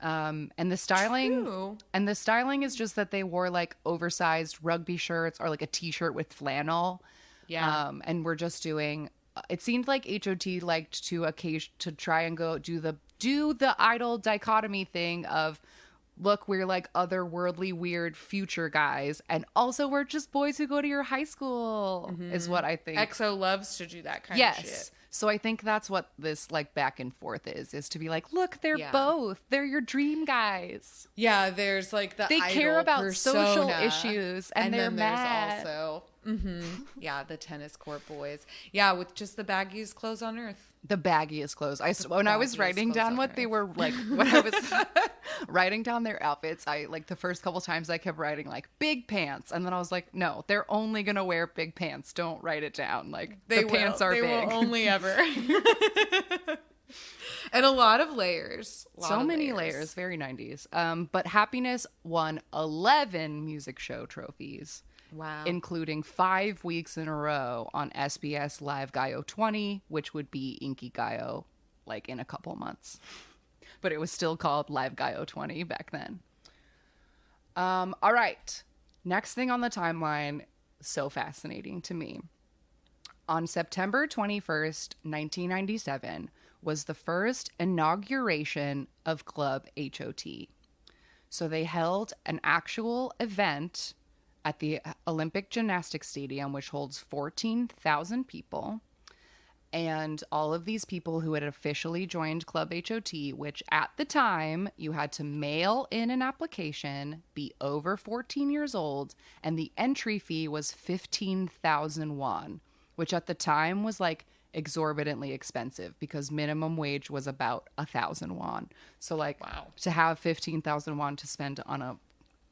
And the styling is just that they wore like oversized rugby shirts or like a t-shirt with flannel. Yeah. And we're just doing, it seemed like H.O.T liked to try and go do the idol dichotomy thing of, look, we're like otherworldly weird future guys, and also we're just boys who go to your high school, is what I think. EXO loves to do that kind of shit. Yes. So I think that's what this like back and forth is to be like, look, they're both. They're your dream guys. Yeah, there's like the they idol care about persona, social issues, and they're then mad. There's also the tennis court boys. Yeah, with just the baggiest clothes on earth. The baggiest clothes. When I was writing down what they were like, when I was writing down their outfits, I like the first couple times I kept writing like big pants, and then I was like, no, they're only gonna wear big pants. Don't write it down. Like pants are big. They will only ever. And a lot of layers. So many layers. Very 90s. But Happiness won 11 music show trophies. Wow. Including 5 weeks in a row on SBS Live Gaio 20, which would be Inky Gaio like in a couple months. But it was still called Live Gaio 20 back then. All right. Next thing on the timeline, so fascinating to me. On September 21st, 1997, was the first inauguration of Club H.O.T. So they held an actual event at the Olympic Gymnastics Stadium, which holds 14,000 people. And all of these people who had officially joined Club H.O.T., which at the time you had to mail in an application, be over 14 years old, and the entry fee was 15,000 won, which at the time was like exorbitantly expensive because minimum wage was about 1,000 won. So like Wow. to have 15,000 won to spend on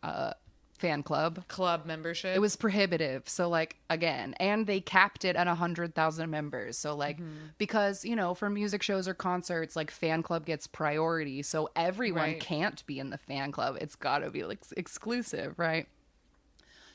a fan club, membership. it was prohibitive. So like again, and they capped it at 100,000 members. So like because you know for music shows or concerts, like fan club gets priority. So everyone Right. can't be in the fan club. It's got to be like exclusive, right?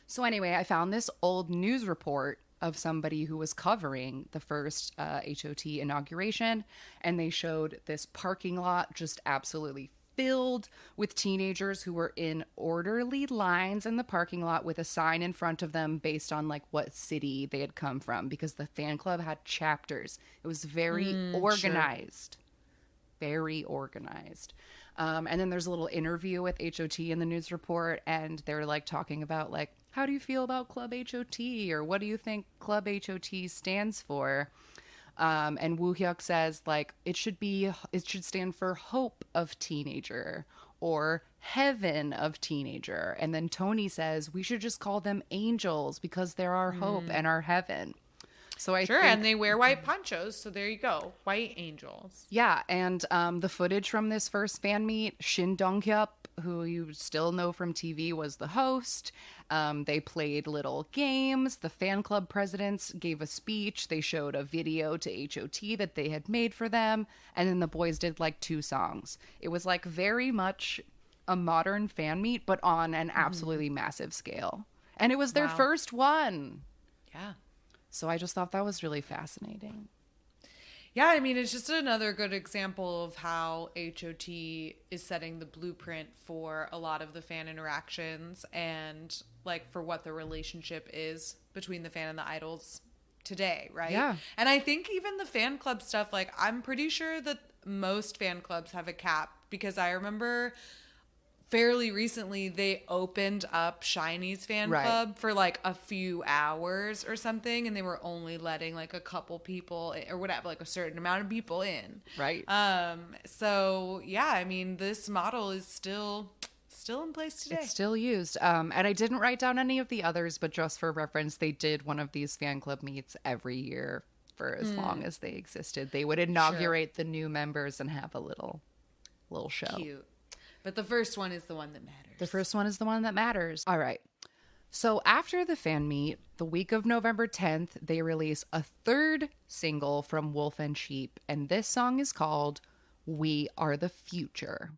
So anyway, I found this old news report of somebody who was covering the first H.O.T. inauguration, and they showed this parking lot just absolutely filled with teenagers who were in orderly lines in the parking lot with a sign in front of them based on like what city they had come from, because the fan club had chapters. It was very organized. Very organized. And then there's a little interview with H.O.T. in the news report, and they're like talking about like, how do you feel about Club H.O.T. or what do you think Club H.O.T. stands for? And Woo Hyuk says like it should stand for hope of teenager or heaven of teenager. And then Tony says we should just call them angels because they're our hope and our heaven. So I Sure, think, and they wear white ponchos, so there you go. White angels. yeah, and the footage from this first fan meet, Shin Dong-hyup, who you still know from TV, was the host. They played little games. The fan club presidents gave a speech. They showed a video to H.O.T. that they had made for them. And then the boys did like 2 songs. It was like very much a modern fan meet, but on an absolutely massive scale. And it was their Wow. first one. Yeah. So I just thought that was really fascinating. Yeah, I mean, it's just another good example of how H.O.T. is setting the blueprint for a lot of the fan interactions and, like, for what the relationship is between the fan and the idols today, right? Yeah. And I think even the fan club stuff, like, I'm pretty sure that most fan clubs have a cap because I remember fairly recently they opened up Shiny's fan Right. club for like a few hours or something, and they were only letting like a couple people or whatever, like a certain amount of people in. Right. So yeah, I mean, this model is still in place today. It's still used. And I didn't write down any of the others, but just for reference, they did one of these fan club meets every year for as long as they existed. They would inaugurate the new members and have a little show. Cute. But the first one is the one that matters. The first one is the one that matters. All right. So after the fan meet, the week of November 10th, they release a third single from Wolf and Sheep, and this song is called We Are the Future.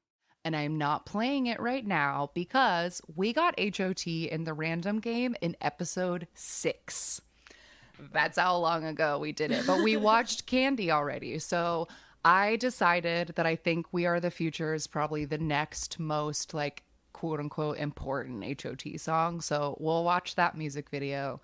And I'm not playing it right now because we got H.O.T. in the random game in episode 6. That's how long ago we did it. But we watched Candy already, so I decided that I think We Are the Future is probably the next most, like, quote unquote important H.O.T. song. So we'll watch that music video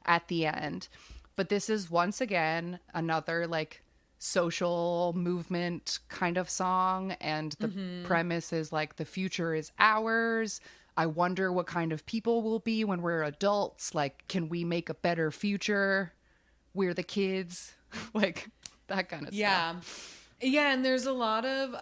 at the end. But this is once again another, like, social movement kind of song. And the premise is, like, the future is ours. I wonder what kind of people we'll be when we're adults. Like, can we make a better future? We're the kids. Like, that kind of stuff. Yeah, and there's a lot of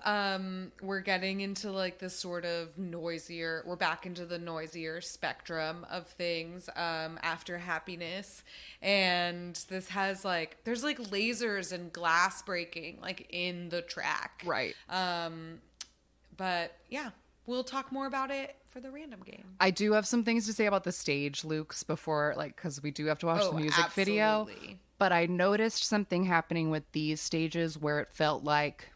we're getting into like this sort of noisier, we're back into the noisier spectrum of things after Happiness. And this has like, there's like lasers and glass breaking like in the track. Right. But yeah, we'll talk more about it for the random game. I do have some things to say about the stage, Luke's, before, like, because we do have to watch the music video. Absolutely. But I noticed something happening with these stages where it felt like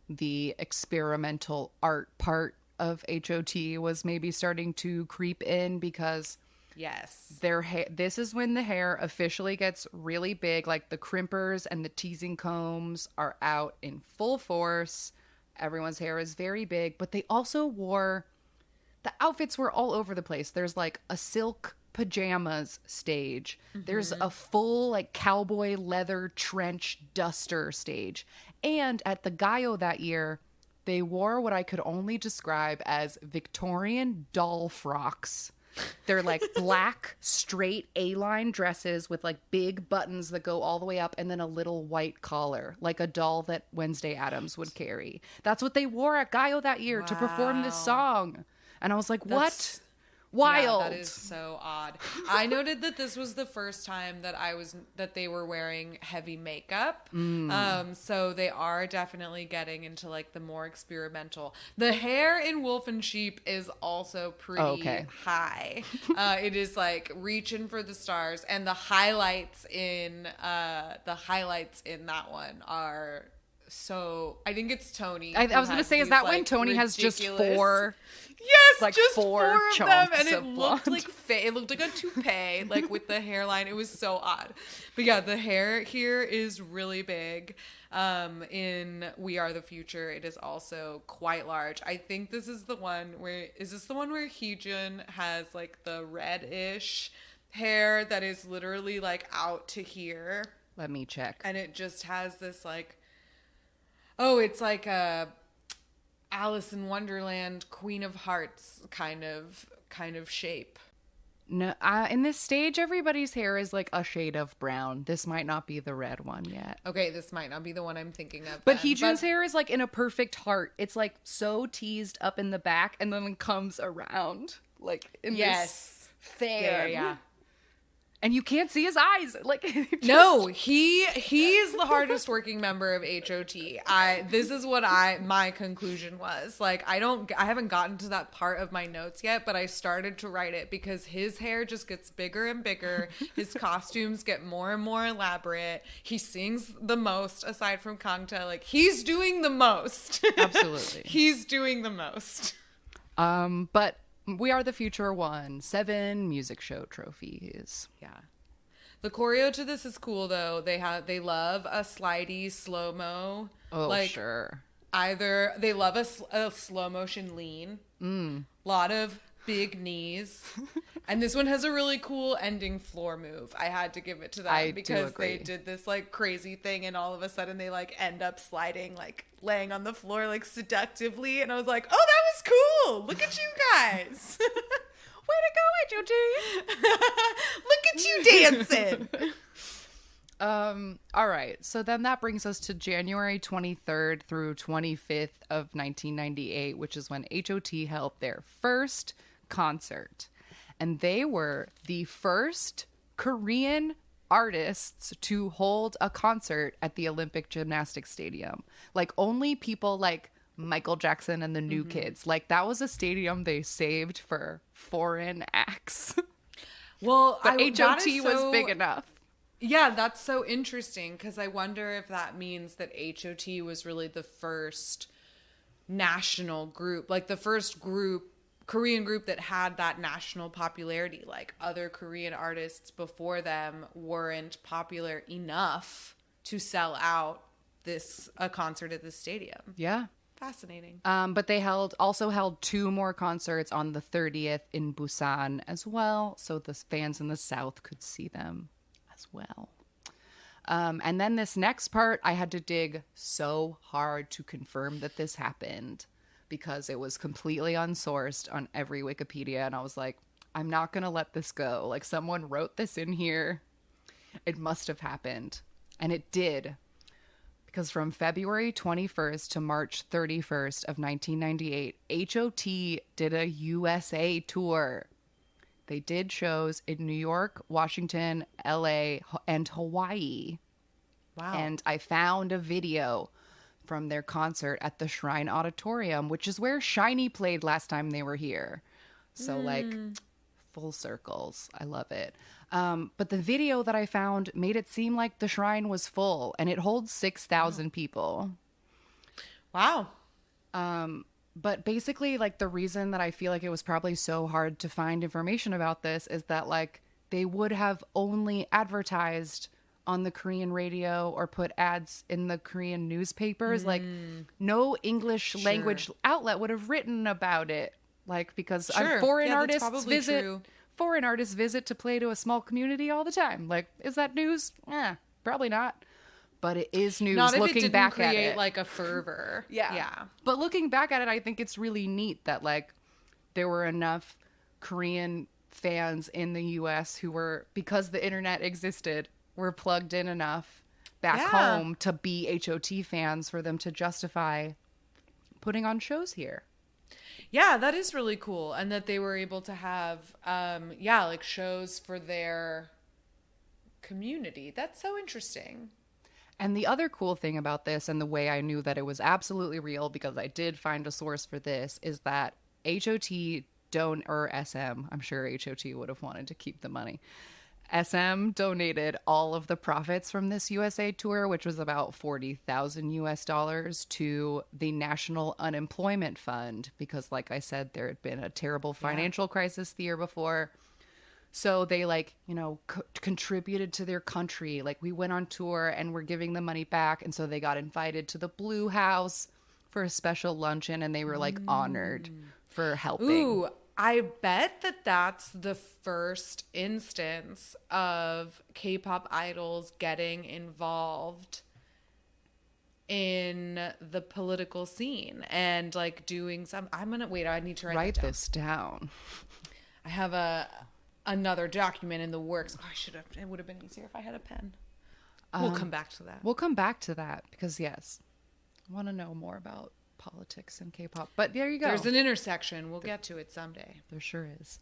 the experimental art part of H.O.T. was maybe starting to creep in, because Yes. this is when the hair officially gets really big. Like, the crimpers and the teasing combs are out in full force. Everyone's hair is very big, but they also the outfits were all over the place. There's like a silk pajamas stage. There's a full like cowboy leather trench duster stage. And at the Gaio that year, they wore what I could only describe as Victorian doll frocks. They're like black, straight A-line dresses with like big buttons that go all the way up and then a little white collar, like a doll that Wednesday Addams would carry. That's what they wore at Gaio that year to perform this song. And I was like, what? Wild. Yeah, that is so odd. I noted that this was the first time that they were wearing heavy makeup. So they are definitely getting into like the more experimental. The hair in Wolf and Sheep is also pretty high. It is like reaching for the stars, and the highlights in that one are so. I think it's Tony. I was going to say, is that when Tony has just four? Yes, like just four of them, and it blonde. looked like it looked like a toupee, like with the hairline. It was so odd, but yeah, the hair here is really big. In We Are the Future, it is also quite large. I think this is the one where Heejun has like the reddish hair that is literally like out to here. Let me check. And it just has this like, oh, it's like a Alice in Wonderland, Queen of Hearts kind of shape. No, in this stage, everybody's hair is like a shade of brown. This might not be the red one yet. Okay, this might not be the one I'm thinking of. But Heejun's hair is like in a perfect heart. It's like so teased up in the back and then comes around like in this fan. Yeah. And you can't see his eyes. Like no, he is the hardest working member of H.O.T. This is what my conclusion was. Like I haven't gotten to that part of my notes yet, but I started to write it because his hair just gets bigger and bigger. His costumes get more and more elaborate. He sings the most aside from Kangta. Like he's doing the most. Absolutely. He's doing the most. But We Are the Future won 7 music show trophies. Yeah. The choreo to this is cool though. They love a slidey slow-mo. Oh, like, sure. Either they love a slow motion lean. Lot of big knees. And this one has a really cool ending floor move. I had to give it to them because they did this like crazy thing and all of a sudden they like end up sliding, like laying on the floor like seductively. And I was like, oh, that was cool. Look at you guys. Way to go, H.O.T. Look at you dancing. All right. So then that brings us to January 23rd through 25th of 1998, which is when H.O.T. held their first concert. And they were the first Korean artists to hold a concert at the Olympic Gymnastics Stadium. Like only people like Michael Jackson and the New Kids. Like that was a stadium they saved for foreign acts. Well, but H.O.T. was big enough. Yeah, that's so interesting because I wonder if that means that H.O.T. was really the first national group, like the first Korean group that had that national popularity. Like other Korean artists before them weren't popular enough to sell out a concert at this stadium. Yeah. Fascinating. But they also held 2 more concerts on the 30th in Busan as well, so the fans in the South could see them as well. And then this next part, I had to dig so hard to confirm that this happened because it was completely unsourced on every Wikipedia, and I was like, I'm not going to let this go. Like, someone wrote this in here. It must have happened. And it did. Because from February 21st to March 31st of 1998, H.O.T. did a USA tour. They did shows in New York, Washington, LA, and Hawaii. Wow. And I found a video from their concert at the Shrine Auditorium, which is where Shiny played last time they were here. So like full circles. I love it. But the video that I found made it seem like the shrine was full, and it holds 6,000 people. Wow. But basically, like, the reason that I feel like it was probably so hard to find information about this is that, like, they would have only advertised on the Korean radio or put ads in the Korean newspapers. Like, no English language outlet would have written about it. Like, because foreign artists visit foreign artists visit to play to a small community all the time. Like, is that news? Probably not. But it is news. Not if looking it didn't back create at it. like a fervor. Yeah. But looking back at it, I think it's really neat that like there were enough Korean fans in the US who were, because the internet existed, were plugged in enough back home to be H.O.T fans for them to justify putting on shows here. Yeah, that is really cool. And that they were able to have, like shows for their community. That's so interesting. And the other cool thing about this, and the way I knew that it was absolutely real, because I did find a source for this, is that H.O.T or SM, I'm sure H.O.T would have wanted to keep the money. SM donated all of the profits from this USA tour, which was about $40,000 to the National Unemployment Fund, because like I said, there had been a terrible financial crisis the year before. So they contributed to their country. Like, we went on tour and we're giving the money back. And so they got invited to the Blue House for a special luncheon, and they were like honored for helping. Ooh, I bet that that's the first instance of K-pop idols getting involved in the political scene and like doing some. I need to write this down. I have another document in the works. Oh, it would have been easier if I had a pen. We'll come back to that. We'll come back to that because, yes, I want to know more about politics and K-pop. But there you go. There's an intersection. We'll get to it someday. There sure is.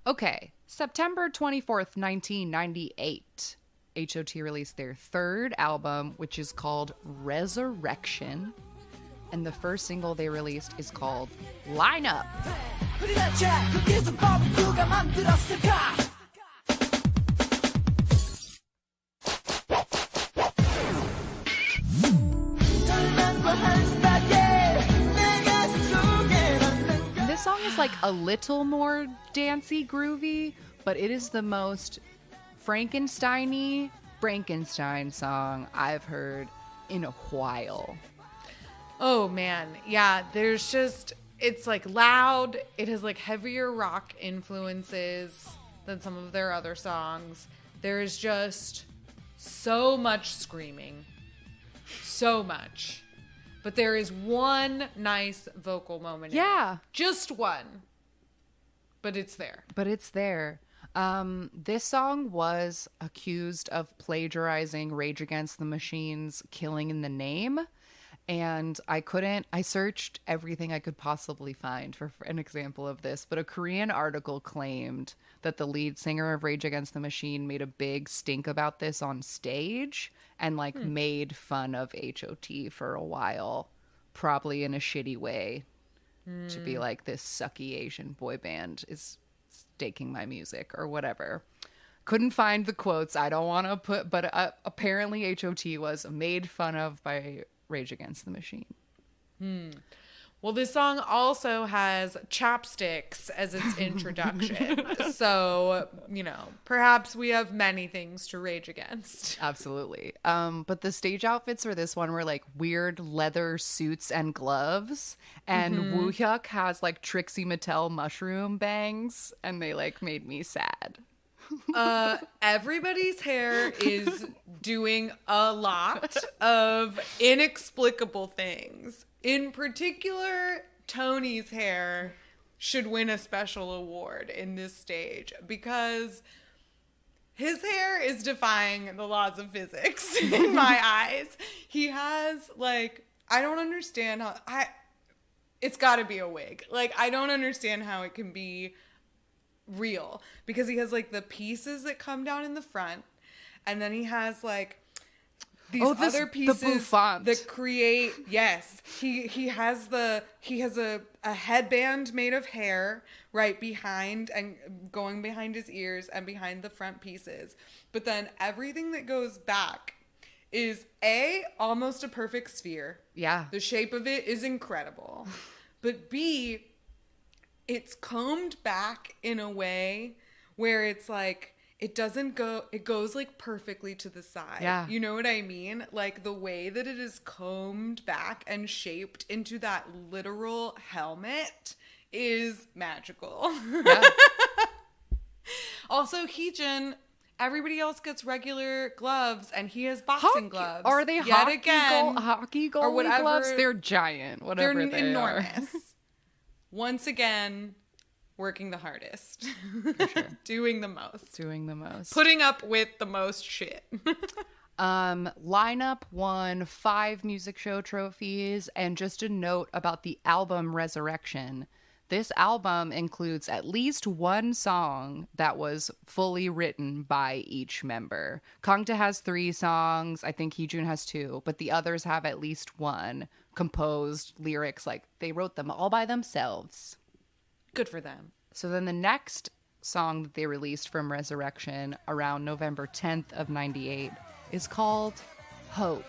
Okay, September 24th, 1998, H.O.T released their third album, which is called Resurrection. And the first single they released is called Line Up. This song is like a little more dancey, groovy, but it is the most Frankenstein-y Frankenstein song I've heard in a while. Oh man, yeah, it's like loud. It has like heavier rock influences than some of their other songs. There's just so much screaming. So much. But there is one nice vocal moment. Yeah. Just one. But it's there. This song was accused of plagiarizing Rage Against the Machine's Killing in the Name. And I searched everything I could possibly find for an example of this, but a Korean article claimed that the lead singer of Rage Against the Machine made a big stink about this on stage and made fun of H.O.T for a while, probably in a shitty way, to be like, this sucky Asian boy band is staking my music or whatever. Couldn't find the quotes. I don't want to put, but apparently H.O.T was made fun of by Rage Against the Machine. Well, this song also has chopsticks as its introduction. So, perhaps we have many things to rage against. Absolutely. But the stage outfits for this one were like weird leather suits and gloves. And Woo Hyuk has like Trixie Mattel mushroom bangs. And they made me sad. Everybody's hair is doing a lot of inexplicable things. In particular, Tony's hair should win a special award in this stage because his hair is defying the laws of physics in my eyes. He has I don't understand how it's got to be a wig. I don't understand how it can be real because he has the pieces that come down in the front, and then he has these other pieces that create. Yes, he has a headband made of hair right behind and going behind his ears and behind the front pieces, but then everything that goes back is almost a perfect sphere. Yeah, the shape of it is incredible, but B, it's combed back in a way where it's it doesn't go, it goes perfectly to the side. Yeah. You know what I mean? The way that it is combed back and shaped into that literal helmet is magical. Yeah. Also, Heejun, everybody else gets regular gloves, and he has boxing gloves. Are they yet hockey again, hockey goalie or whatever, gloves? They're giant. Whatever they're they are. enormous. Once again, working the hardest. For sure. Doing the most. Doing the most. Putting up with the most shit. Lineup won 5 music show trophies, and just a note about the album Resurrection. This album includes at least one song that was fully written by each member. Kangta has 3 songs. I think Heejun has 2, but the others have at least one composed lyrics. Like, they wrote them all by themselves. Good for them. So then the next song that they released from Resurrection around November 10th of 98 is called Hope.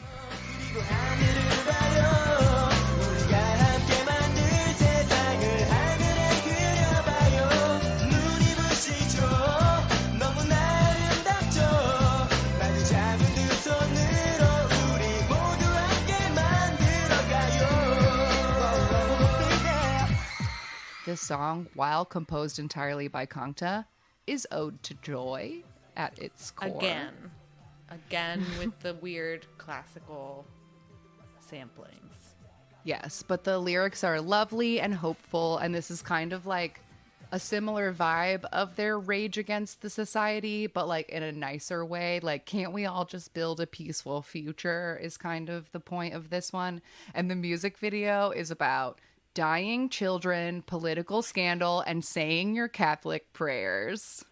This song, while composed entirely by Kangta, is ode to joy at its core. Again with the weird classical samplings. Yes, but the lyrics are lovely and hopeful, and this is kind of like a similar vibe of their rage against the society, but like in a nicer way. Like, can't we all just build a peaceful future is kind of the point of this one. And the music video is about dying children, political scandal, and saying your Catholic prayers.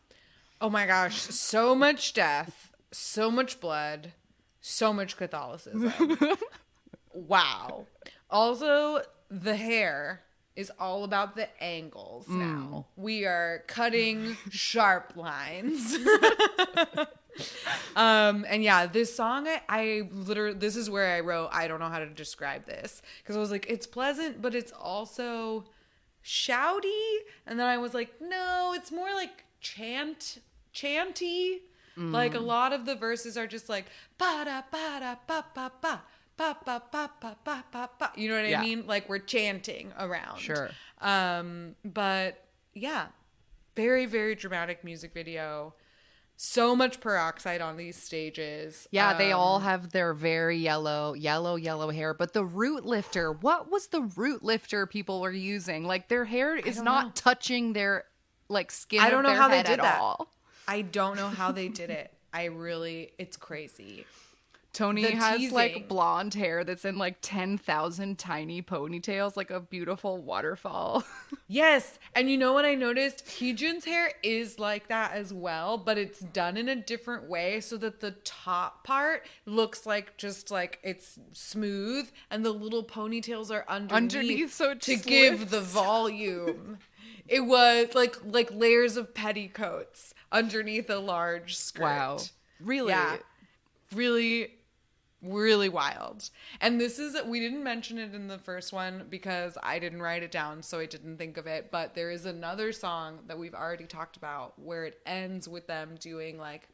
Oh my gosh, so much death, so much blood, so much Catholicism. Wow. Also, the hair is all about the angles now. We are cutting sharp lines. And yeah, this song, I literally, this is where I wrote, I don't know how to describe this. Because I was like, it's pleasant, but it's also shouty. And then I was like, no, it's more like chanty. Like a lot of the verses are just like, ba-da, ba-da, ba-ba-ba. Pa, pa, pa, pa, pa, pa, pa. You know what I mean? Like we're chanting around. Sure. But yeah, very, very dramatic music video. So much peroxide on these stages. Yeah, they all have their very yellow hair. But the root lifter, what was the root lifter people were using? Like, their hair is not touching their like skin. I don't know how they did that. All. I don't know how they did it. It's crazy. Tony has like blonde hair that's in like 10,000 tiny ponytails, like a beautiful waterfall. Yes. And you know what I noticed? Heejun's hair is like that as well, but it's done in a different way so that the top part looks like just like it's smooth and the little ponytails are underneath so to give the volume. It was like layers of petticoats underneath a large skirt. Wow. Really? Yeah. Really, really wild. And this is, we didn't mention it in the first one because I didn't write it down, so I didn't think of it. But there is another song that we've already talked about where it ends with them doing like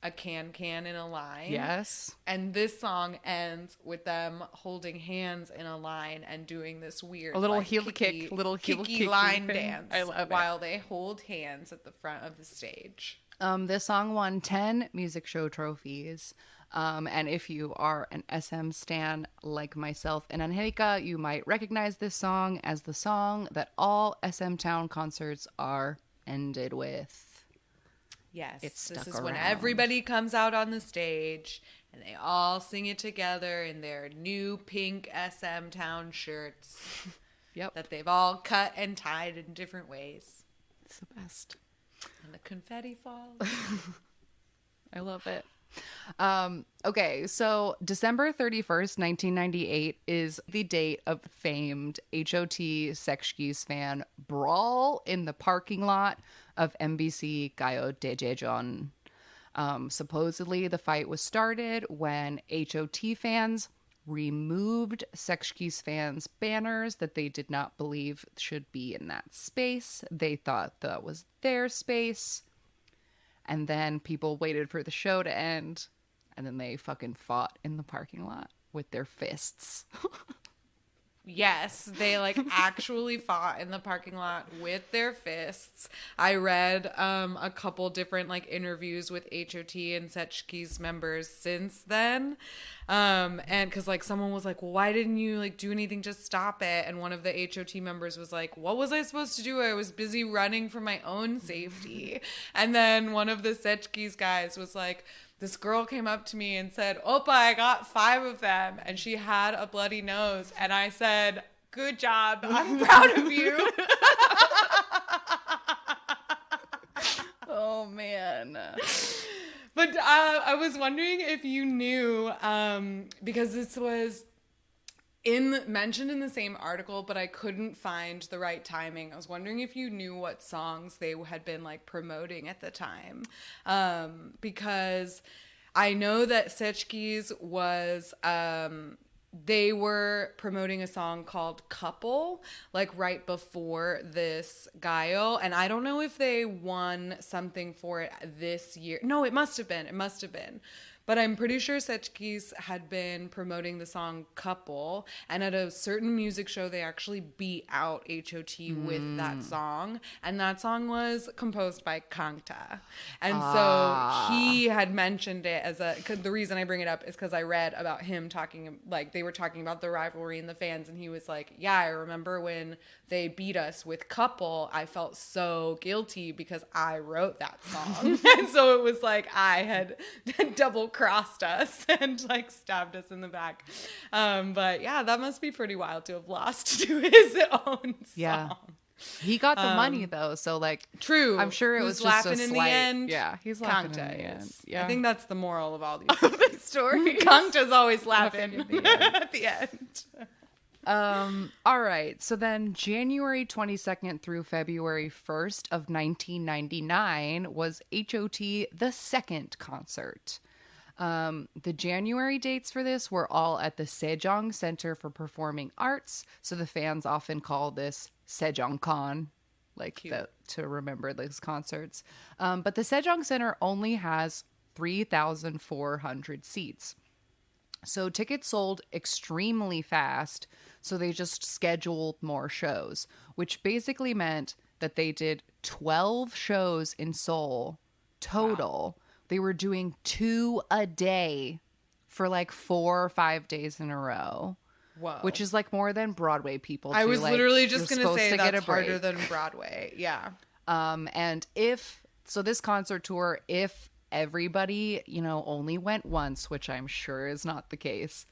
a can in a line. Yes. And this song ends with them holding hands in a line and doing this weird, a little like, heel kick, line thing. dance. I love it. While they hold hands at the front of the stage. This song won 10 music show trophies. And if you are an SM stan like myself and Angelica, you might recognize this song as the song that all SM Town concerts are ended with. Yes, It's this stuck is when around. everybody comes out on the stage and they all sing it together in their new pink SM Town shirts. Yep. That they've all cut and tied in different ways. It's the best. And the confetti falls. I love it. Okay, so December 31st, 1998 is the date of the famed H.O.T. Sekshki's fan brawl in the parking lot of MBC Gayo Daejeon. Supposedly, the fight was started when H.O.T. fans removed Sekshki's fans' banners that they did not believe should be in that space. They thought that was their space. And then people waited for the show to end, and then they fucking fought in the parking lot with their fists. Yes, they like actually fought in the parking lot with their fists. I read a couple different like interviews with H.O.T and Setchki's members since then. And because like someone was like, well, why didn't you like do anything to stop it? And one of the H.O.T members was like, what was I supposed to do? I was busy running for my own safety. And then one of the Setchki's guys was like, this girl came up to me and said, Oppa, I got 5 of them. And she had a bloody nose. And I said, good job. I'm proud of you. Oh, man. But I was wondering if you knew, because this was mentioned in the same article, but I couldn't find the right timing. I was wondering if you knew what songs they had been like promoting at the time, because I know that Setchki's was they were promoting a song called Couple, like right before this Gaio. And I don't know if they won something for it this year. No, it must have been. It must have been. But I'm pretty sure Setchki's had been promoting the song Couple. And at a certain music show, they actually beat out H.O.T with that song. And that song was composed by Kangta. And so he had mentioned it as the reason I bring it up is because I read about him talking, like they were talking about the rivalry and the fans. And he was like, yeah, I remember when they beat us with Couple, I felt so guilty because I wrote that song. And so it was like I had double crossed us and like stabbed us in the back. But yeah, that must be pretty wild to have lost to his own song. Yeah. He got the money though, so like true. I'm sure it Who's was just laughing a in slight, the end. Yeah, he's laughing Kangta in the end. is. Yeah. I think that's the moral of all these stories. Kangta's always laughing Laughing at the end. All right. So then January 22nd through February 1st of 1999 was H.O.T. the second concert. The January dates for this were all at the Sejong Center for Performing Arts. So the fans often call this SejongCon, like to remember those concerts. But the Sejong Center only has 3,400 seats. So tickets sold extremely fast, so they just scheduled more shows, which basically meant that they did 12 shows in Seoul total. Wow. They were doing 2 a day for like 4 or 5 days in a row. Whoa. Which is like more than Broadway people do. I was like, literally just going to say get that's harder than Broadway. Yeah. And this concert tour, if everybody, only went once, which I'm sure is not the case,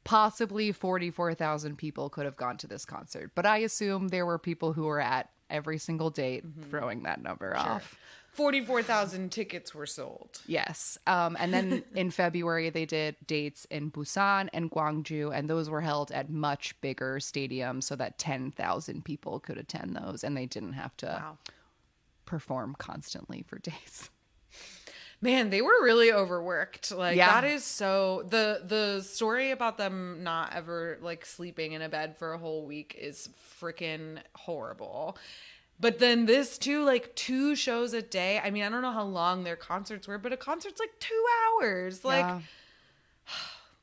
possibly 44,000 people could have gone to this concert. But I assume there were people who were at every single date throwing that number off. 44,000 tickets were sold. Yes. And then in February, they did dates in Busan and Gwangju, and those were held at much bigger stadiums so that 10,000 people could attend those, and they didn't have to perform constantly for days. Man, they were really overworked. Like that is so the story about them not ever like sleeping in a bed for a whole week is freaking horrible. But then this too, like 2 shows a day. I mean, I don't know how long their concerts were, but a concert's like 2 hours. Like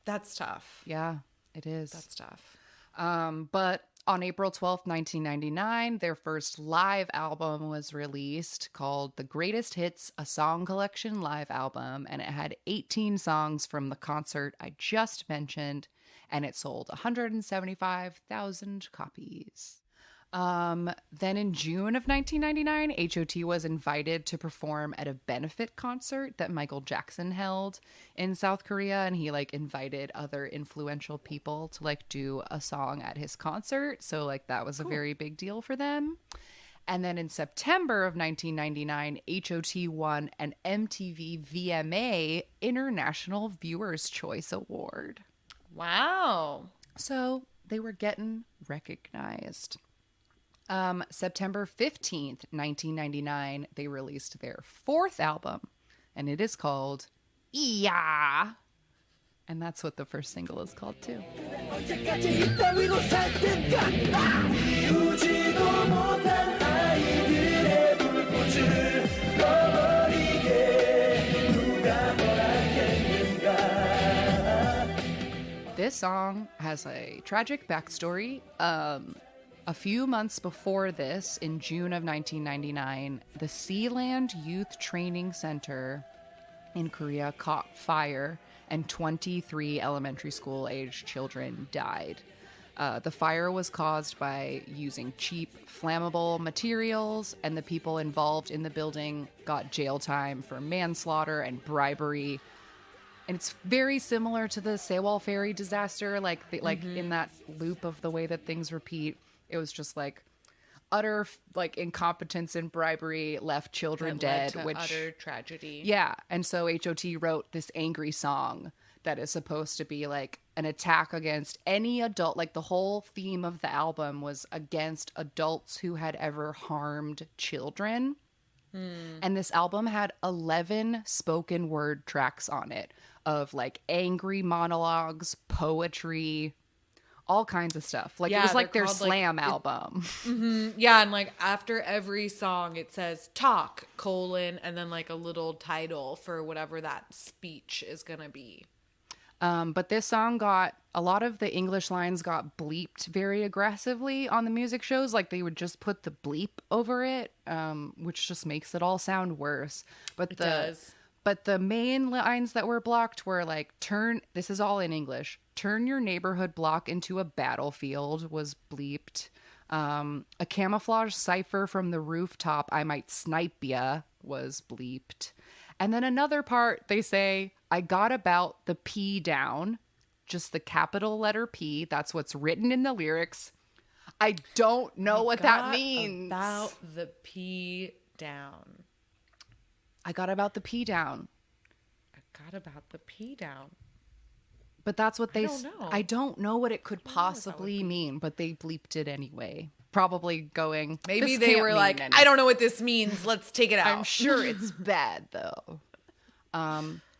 that's tough. Yeah, it is. That's tough. But on April 12th, 1999, their first live album was released called The Greatest Hits, a Song Collection live album, and it had 18 songs from the concert I just mentioned, and it sold 175,000 copies. Then in June of 1999, H.O.T. was invited to perform at a benefit concert that Michael Jackson held in South Korea, and he like invited other influential people to like do a song at his concert. So like that was a very big deal for them. And then in September of 1999, H.O.T. won an MTV VMA International Viewers' Choice Award. Wow. So they were getting recognized. September 15th, 1999, they released their 4th album, and it is called Yeah. And that's what the first single is called, too. This song has a tragic backstory. A few months before this, in June of 1999, the Sealand Youth Training Center in Korea caught fire, and 23 elementary school aged children died. The fire was caused by using cheap, flammable materials, and the people involved in the building got jail time for manslaughter and bribery. And it's very similar to the Sewol Ferry disaster, like in that loop of the way that things repeat. It was just like utter like incompetence and bribery left children dead, led to which utter tragedy. Yeah, and so H.O.T wrote this angry song that is supposed to be like an attack against any adult. Like the whole theme of the album was against adults who had ever harmed children. And this album had 11 spoken word tracks on it of like angry monologues, poetry, all kinds of stuff. Like it was like their slam album. Yeah, and like after every song it says talk, and then like a little title for whatever that speech is gonna be. But this song got, a lot of the English lines got bleeped very aggressively on the music shows. Like they would just put the bleep over it, which just makes it all sound worse. But the main lines that were blocked were like, this is all in English, turn your neighborhood block into a battlefield was bleeped. A camouflage cipher from the rooftop, I might snipe ya, was bleeped. And then another part, they say, I got about the P down, just the capital letter P. That's what's written in the lyrics. I don't know what that means. About the P down. I got about the P down. I got about the P down. But that's what they... I don't know what it could possibly mean, but they bleeped it anyway. Probably going... Maybe they were like, I don't know what this means. Let's take it out. I'm sure it's bad, though.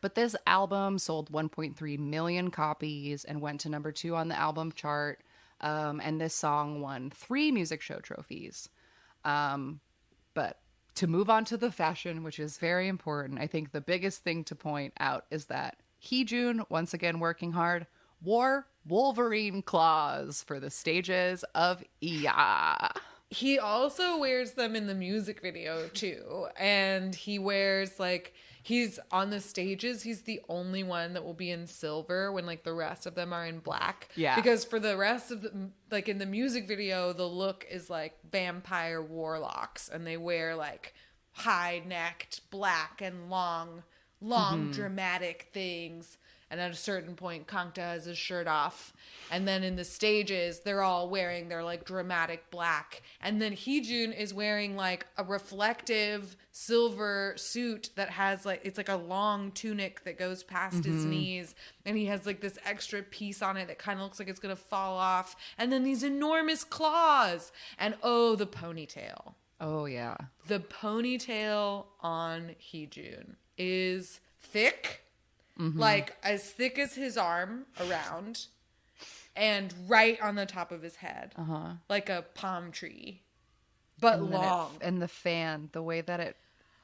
But this album sold 1.3 million copies and went to number 2 on the album chart. And this song won 3 music show trophies. But to move on to the fashion, which is very important, I think the biggest thing to point out is that Heejun, once again working hard, wore Wolverine claws for the stages of Iya. He also wears them in the music video too. And he wears like, he's on the stages, he's the only one that will be in silver when like the rest of them are in black. Yeah. Because for the rest of the, like in the music video, the look is like vampire warlocks and they wear like high-necked black and long dramatic things. And at a certain point, Kangta has his shirt off. And then in the stages, they're all wearing their like dramatic black. And then Heejun is wearing like a reflective silver suit that has like, it's like a long tunic that goes past his knees. And he has like this extra piece on it that kind of looks like it's going to fall off. And then these enormous claws. And oh, the ponytail. Oh, yeah. The ponytail on Heejun is thick. Like as thick as his arm around and right on the top of his head. Like a palm tree. But and long. And the fan, the way that it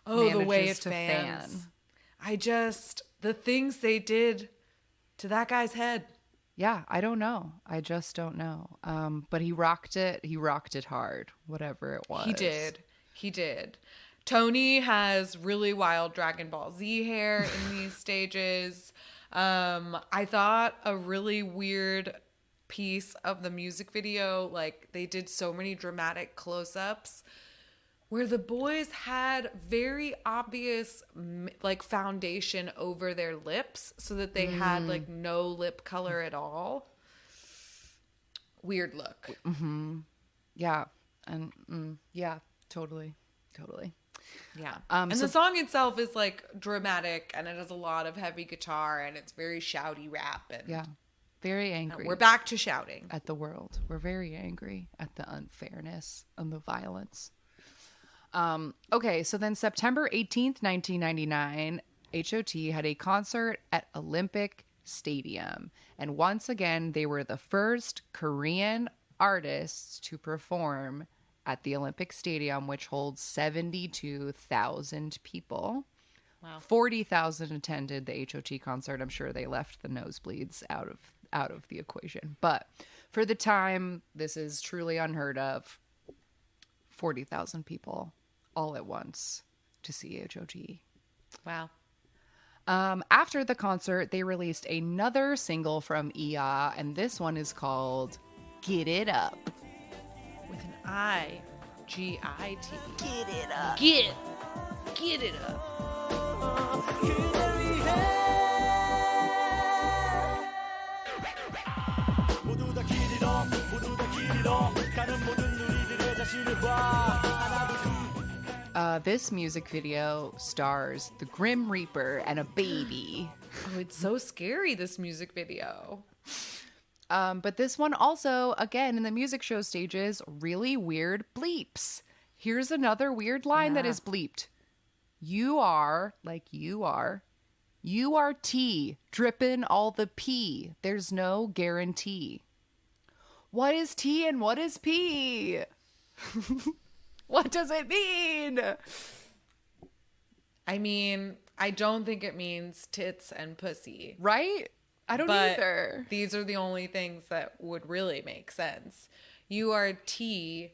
the way it to fans. The things they did to that guy's head. Yeah, I don't know. I just don't know. But he rocked it. He rocked it hard, whatever it was. He did. Tony has really wild Dragon Ball Z hair in these stages. I thought a really weird piece of the music video, like they did so many dramatic close-ups where the boys had very obvious like foundation over their lips so that they had like no lip color at all. Weird look. Yeah. And yeah, totally. Yeah. And the song itself is like dramatic and it has a lot of heavy guitar and it's very shouty rap. And yeah. Very angry. We're back to shouting. At the world. We're very angry at the unfairness and the violence. Okay, so then September 18th, 1999, H.O.T had a concert at Olympic Stadium. And once again, they were the first Korean artists to perform at the Olympic Stadium, which holds 72,000 people. Wow. 40,000 attended the H.O.T concert. I'm sure they left the nosebleeds out of out of the equation. But for the time, this is truly unheard of. 40,000 people all at once to see H.O.T. Wow. After the concert, they released another single from IA, and this one is called Get It Up. With an I. G-I-T. Get it up. Get it up. This music video stars the Grim Reaper and a baby. Oh, it's so scary, this music video. But this one also, again, in the music show stages, really weird bleeps. Here's another weird line that is bleeped. You are T, dripping all the P. There's no guarantee. What is T and what is P? What does it mean? I mean, I don't think it means tits and pussy. Right? I don't But either. these are the only things that would really make sense. You are T,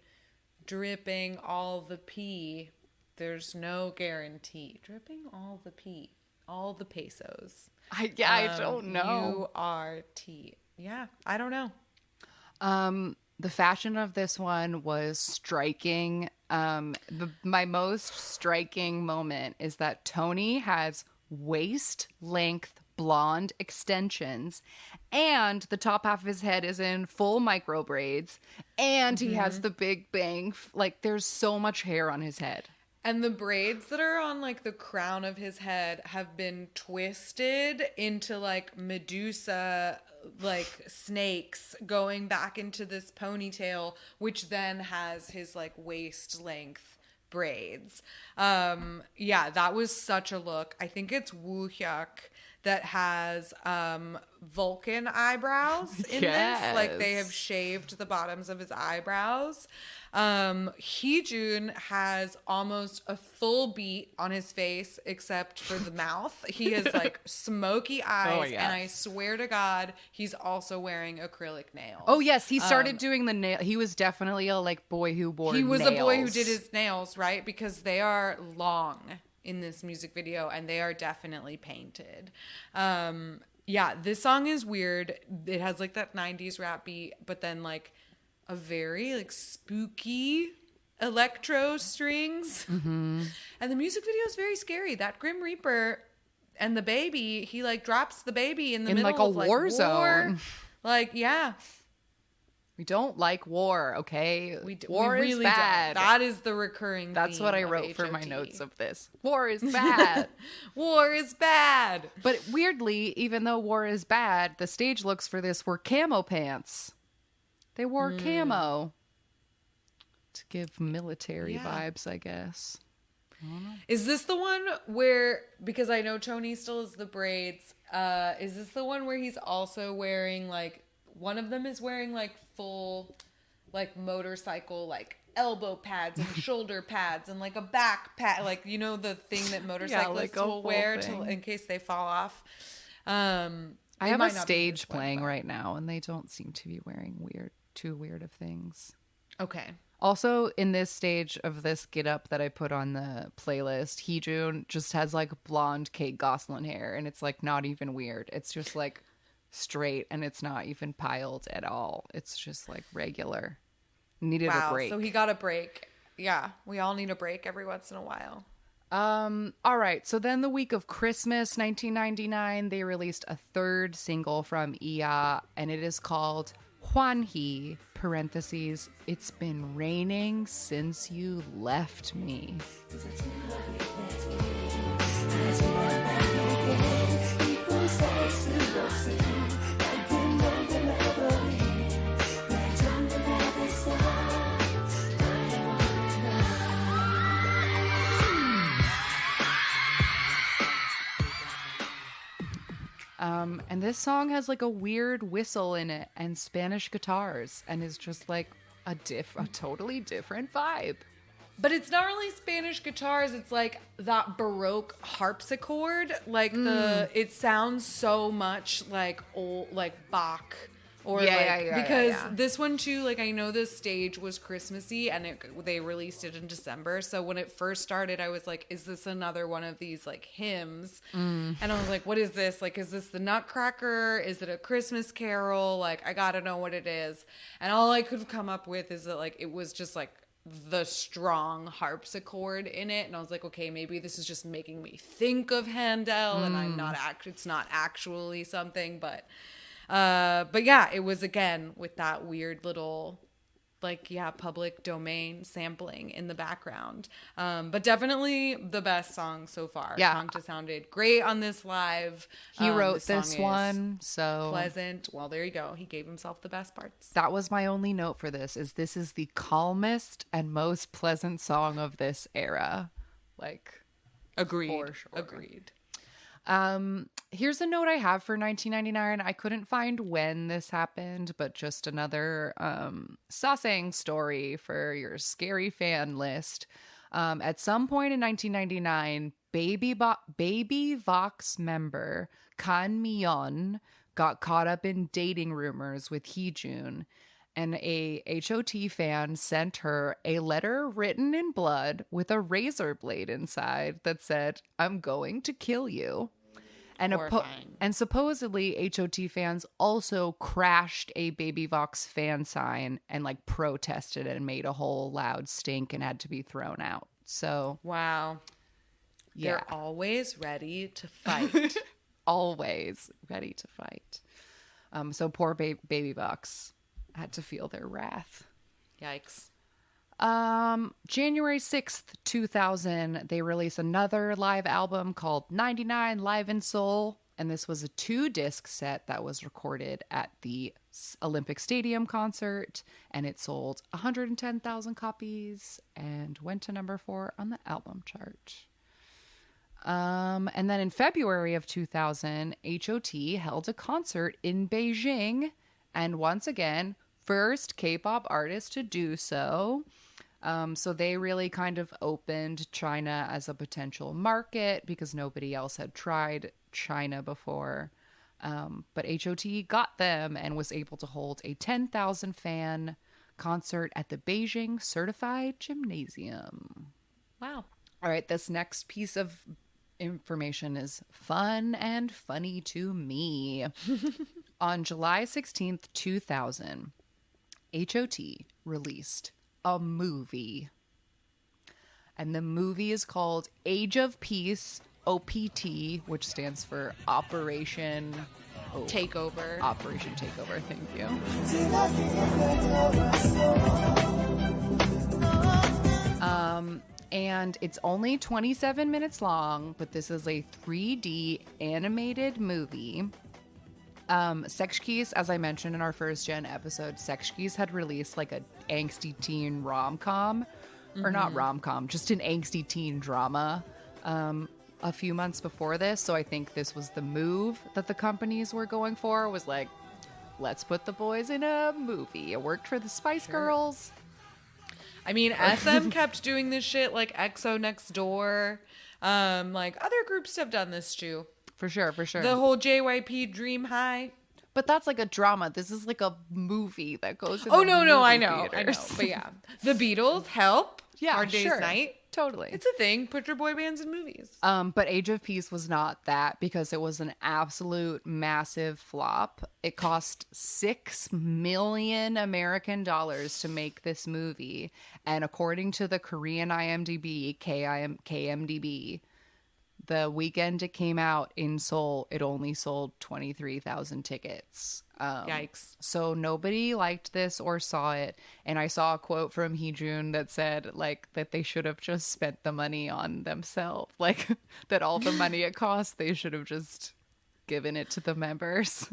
dripping all the P. There's no guarantee. Dripping all the P. All the pesos. I don't know. You are T. Yeah, I don't know. The fashion of this one was striking. My most striking moment is that Tony has waist-length blonde extensions, and the top half of his head is in full micro braids, and he has the big bang. Like, there's so much hair on his head. And the braids that are on, like, the crown of his head have been twisted into, like, Medusa, like, snakes going back into this ponytail, which then has his, like, waist-length braids. Yeah, that was such a look. I think it's Woo Hyuk that has Vulcan eyebrows in this. Like, they have shaved the bottoms of his eyebrows. Heejun has almost a full beat on his face except for the mouth. He has like smoky eyes, and I swear to God, he's also wearing acrylic nails. Oh yes, he started doing the nail. He was definitely a like boy who wore. He was nails. a boy who did his nails, right? Because they are long in this music video, and they are definitely painted. Yeah, this song is weird. It has like that 90s rap beat, but then like a very like spooky electro strings. And the music video is very scary. That Grim Reaper and the baby, he like drops the baby in the middle like a of like war zone. Like, yeah. We don't like war, okay? War is really bad. Don't. That is the recurring That's theme what I of wrote for my H.O.T. notes of this. War is bad. War is bad. But weirdly, even though war is bad, the stage looks for this were camo pants. They wore camo to give military vibes, I guess. Is this the one where, because I know Tony still has the braids, is this the one where he's also wearing like, one of them is wearing like full like motorcycle like elbow pads and shoulder pads and like a back pad, like, you know, the thing that motorcyclists like a will full wear thing. in case they fall off. I have a stage playing right now, and they don't seem to be wearing too weird of things. Okay. Also, in this stage of this get up that I put on the playlist, Heejun just has like blonde Kate Gosselin hair, and it's like not even weird. It's just like straight, and it's not even piled at all. It's just like regular. Needed a break. So he got a break. Yeah, we all need a break every once in a while. All right. So then the week of Christmas 1999, they released a third single from IA, and it is called Hwanhee, parentheses, it's been raining since you left me. And this song has like a weird whistle in it and Spanish guitars, and is just like a totally different vibe. But it's not really Spanish guitars. It's like that Baroque harpsichord. Like it sounds so much like old, like Bach. Or because this one too, like I know the stage was Christmassy and they released it in December. So when it first started, I was like, is this another one of these like hymns? And I was like, what is this? Like, is this the Nutcracker? Is it a Christmas carol? Like, I gotta know what it is. And all I could come up with is that like, it was just like the strong harpsichord in it. And I was like, okay, maybe this is just making me think of Handel and it's not actually something, but yeah, it was again with that weird little public domain sampling in the background. But definitely the best song so far. Yeah. Kangta sounded great on this live. He wrote this one, so pleasant. Well, there you go. He gave himself the best parts. That was my only note for this is the calmest and most pleasant song of this era. Like, agreed. For sure. Agreed. Here's a note I have for 1999. I couldn't find when this happened, but just another Sasang story for your scary fan list. At some point in 1999, Baby Vox member Kan Mi-yeon got caught up in dating rumors with Heejun, and a H.O.T fan sent her a letter written in blood with a razor blade inside that said, "I'm going to kill you." And supposedly H.O.T fans also crashed a Baby Vox fan sign and like protested and made a whole loud stink and had to be thrown out. So wow. Yeah. They're always ready to fight. Always ready to fight. So poor Baby Vox had to feel their wrath. Yikes. January 6th, 2000, they released another live album called 99 Live in Seoul. And this was a 2-disc set that was recorded at the Olympic Stadium concert. And it sold 110,000 copies and went to number 4 on the album chart. And then in February of 2000, H.O.T held a concert in Beijing. And once again, first K-pop artist to do so. So they really kind of opened China as a potential market because nobody else had tried China before. But H.O.T got them and was able to hold a 10,000 fan concert at the Beijing Certified Gymnasium. Wow. All right, this next piece of information is fun and funny to me. On July 16th, 2000, H.O.T released a movie. And the movie is called Age of Peace, OPT, which stands for Operation Takeover. Operation Takeover, thank you. And it's only 27 minutes long, but this is a 3D animated movie. Sex Keys, as I mentioned in our first gen episode, Sex Keys had released like a angsty teen rom-com, or not rom-com, just an angsty teen drama a few months before this. So I think this was the move that the companies were going for, was like, let's put the boys in a movie. It worked for the Spice Girls. I mean, SM kept doing this shit, like EXO Next Door. Like other groups have done this too. For sure. The whole JYP Dream High. But that's like a drama. This is like a movie that goes in I know. But yeah. The Beatles, Help. Yeah, Hard Day's Night. Totally. It's a thing. Put your boy bands in movies. But Age of Peace was not that because it was an absolute massive flop. It cost $6 million American dollars to make this movie. And according to the Korean IMDb, KMDB, the weekend it came out in Seoul, it only sold 23,000 tickets. Yikes. So nobody liked this or saw it. And I saw a quote from Heejun that said, like, that they should have just spent the money on themselves. Like, that all the money it cost, they should have just given it to the members.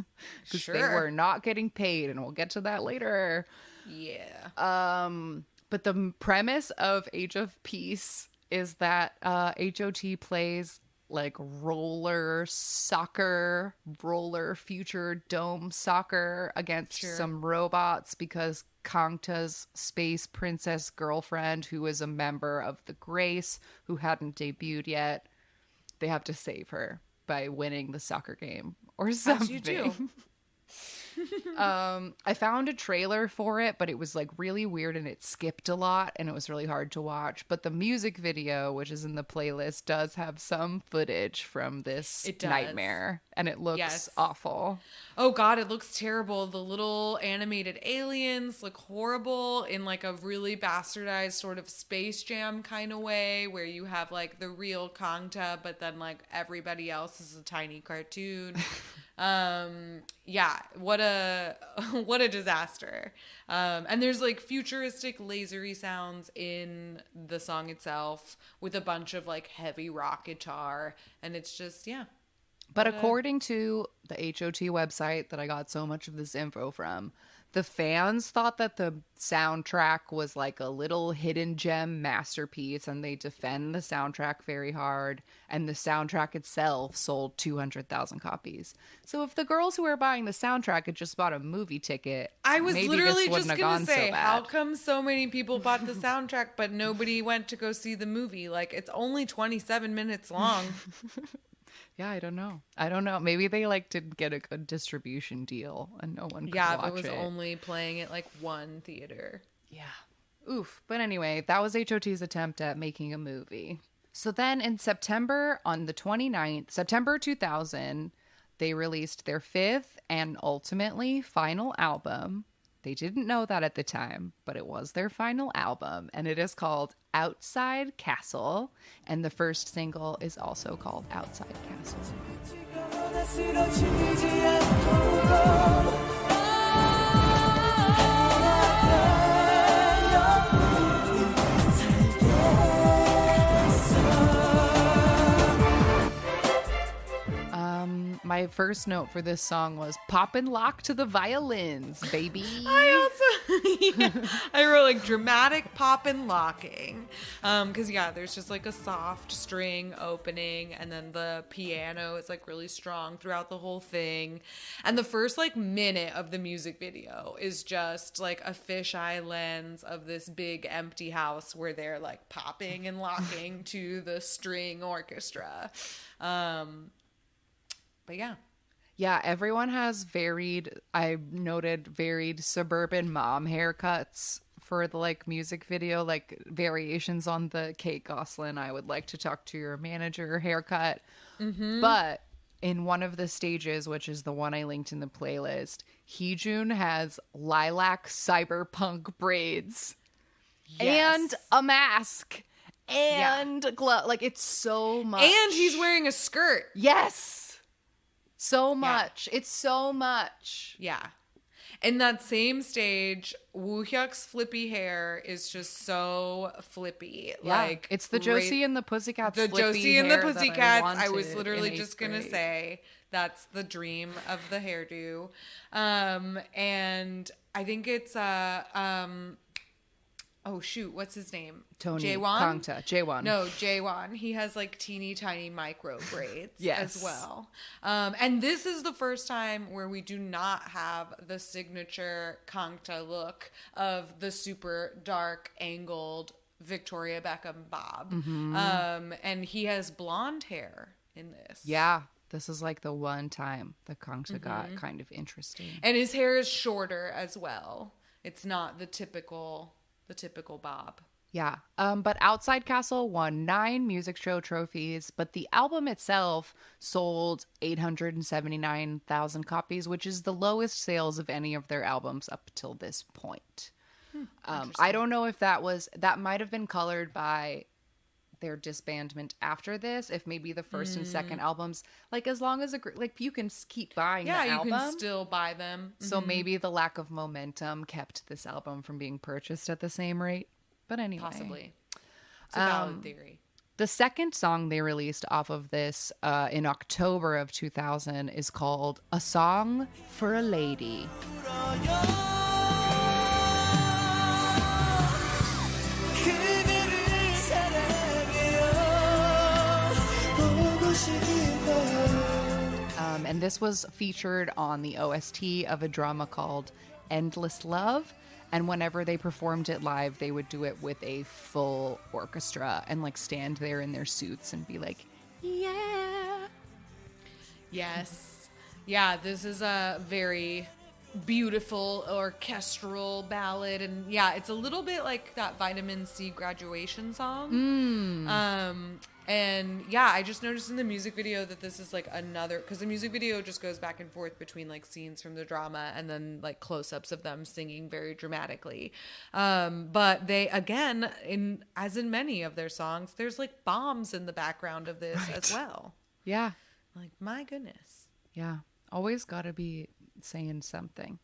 Because they were not getting paid. And we'll get to that later. Yeah. But the premise of Age of Peace is that H.O.T plays like roller future dome soccer against some robots because Kangta's space princess girlfriend, who is a member of the Grace, who hadn't debuted yet, they have to save her by winning the soccer game or something. As you do. I found a trailer for it, but it was like really weird and it skipped a lot and it was really hard to watch. But the music video, which is in the playlist, does have some footage from this nightmare, and it looks awful. Oh God, it looks terrible. The little animated aliens look horrible in like a really bastardized sort of Space Jam kind of way, where you have like the real Kangta, but then like everybody else is a tiny cartoon. Yeah, what a disaster. And there's like futuristic lasery sounds in the song itself with a bunch of like heavy rock guitar, and it's just, yeah. But according to the H.O.T website that I got so much of this info from, the fans thought that the soundtrack was like a little hidden gem masterpiece, and they defend the soundtrack very hard. And the soundtrack itself sold 200,000 copies. So if the girls who were buying the soundtrack had just bought a movie ticket, I was maybe literally this just gone gonna say, so bad. how come so many people bought the soundtrack but nobody went to go see the movie? Like, it's only 27 minutes long. Yeah, I don't know. Maybe they like didn't get a good distribution deal and no one could watch it. Yeah, if it was only playing at like one theater. Yeah. Oof. But anyway, that was H.O.T's attempt at making a movie. So then in September, on the 29th, September 2000, they released their fifth and ultimately final album. They didn't know that at the time, but it was their final album, and it is called Outside Castle, and the first single is also called Outside Castle. My first note for this song was pop and lock to the violins, baby. I wrote like dramatic pop and locking. Because there's just like a soft string opening, and then the piano is like really strong throughout the whole thing. And the first like minute of the music video is just like a fisheye lens of this big empty house where they're like popping and locking to the string orchestra. But yeah, everyone has varied suburban mom haircuts for the like music video, like variations on the Kate Gosselin I would like to talk to your manager haircut. Mm-hmm. But in one of the stages, which is the one I linked in the playlist, Heejun has lilac cyberpunk braids and a mask and glove. Like, it's so much. And he's wearing a skirt. Yes. So much. Yeah. It's so much. Yeah. In that same stage, Woohyuk's flippy hair is just so flippy. Yeah. Like, it's the Josie and the Pussycats. The Josie and the Pussycats. I was literally just going to grade. say that's the dream of the hairdo. And I think it's oh shoot, what's his name? Tony Jaewon? Kangta. Jaewon. No, Jaewon. He has like teeny tiny micro braids as well. And this is the first time where we do not have the signature Kangta look of the super dark angled Victoria Beckham bob. Mm-hmm. And he has blonde hair in this. Yeah. This is like the one time the Kangta got kind of interesting. And his hair is shorter as well. It's not the typical bob. Yeah. But Outside Castle won 9 music show trophies, but the album itself sold 879,000 copies, which is the lowest sales of any of their albums up till this point. I don't know if that might have been colored by their disbandment after this, if maybe the first and second albums, like, as long as you can keep buying the album. Yeah, you can still buy them. So maybe the lack of momentum kept this album from being purchased at the same rate. But anyway. Possibly. It's a valid theory. The second song they released off of this in October of 2000 is called A Song for a Lady. And this was featured on the OST of a drama called Endless Love. And whenever they performed it live, they would do it with a full orchestra and like stand there in their suits and be like, yeah. Yes. Yeah, this is a very beautiful orchestral ballad. And yeah, it's a little bit like that Vitamin C graduation song. And yeah, I just noticed in the music video that this is like another, because the music video just goes back and forth between like scenes from the drama and then like close-ups of them singing very dramatically. But they, again, as in many of their songs, there's like bombs in the background of this as well. Yeah. Like, my goodness. Yeah. Always got to be saying something.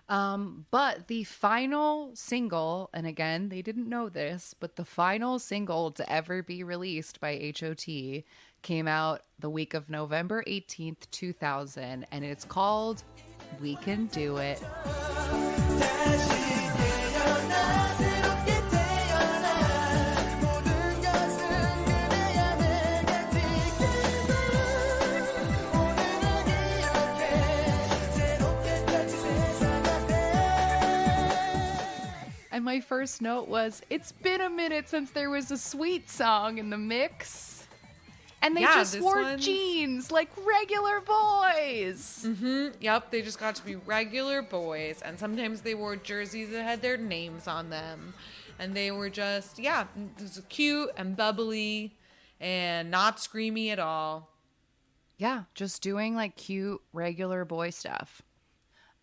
But the final single, and again, they didn't know this, but the final single to ever be released by H.O.T came out the week of November 18th, 2000, and it's called We Can Do It. And my first note was, it's been a minute since there was a sweet song in the mix. And they just wore jeans like regular boys. Yep, they just got to be regular boys. And sometimes they wore jerseys that had their names on them. And they were just, it was cute and bubbly and not screamy at all. Yeah, just doing like cute regular boy stuff.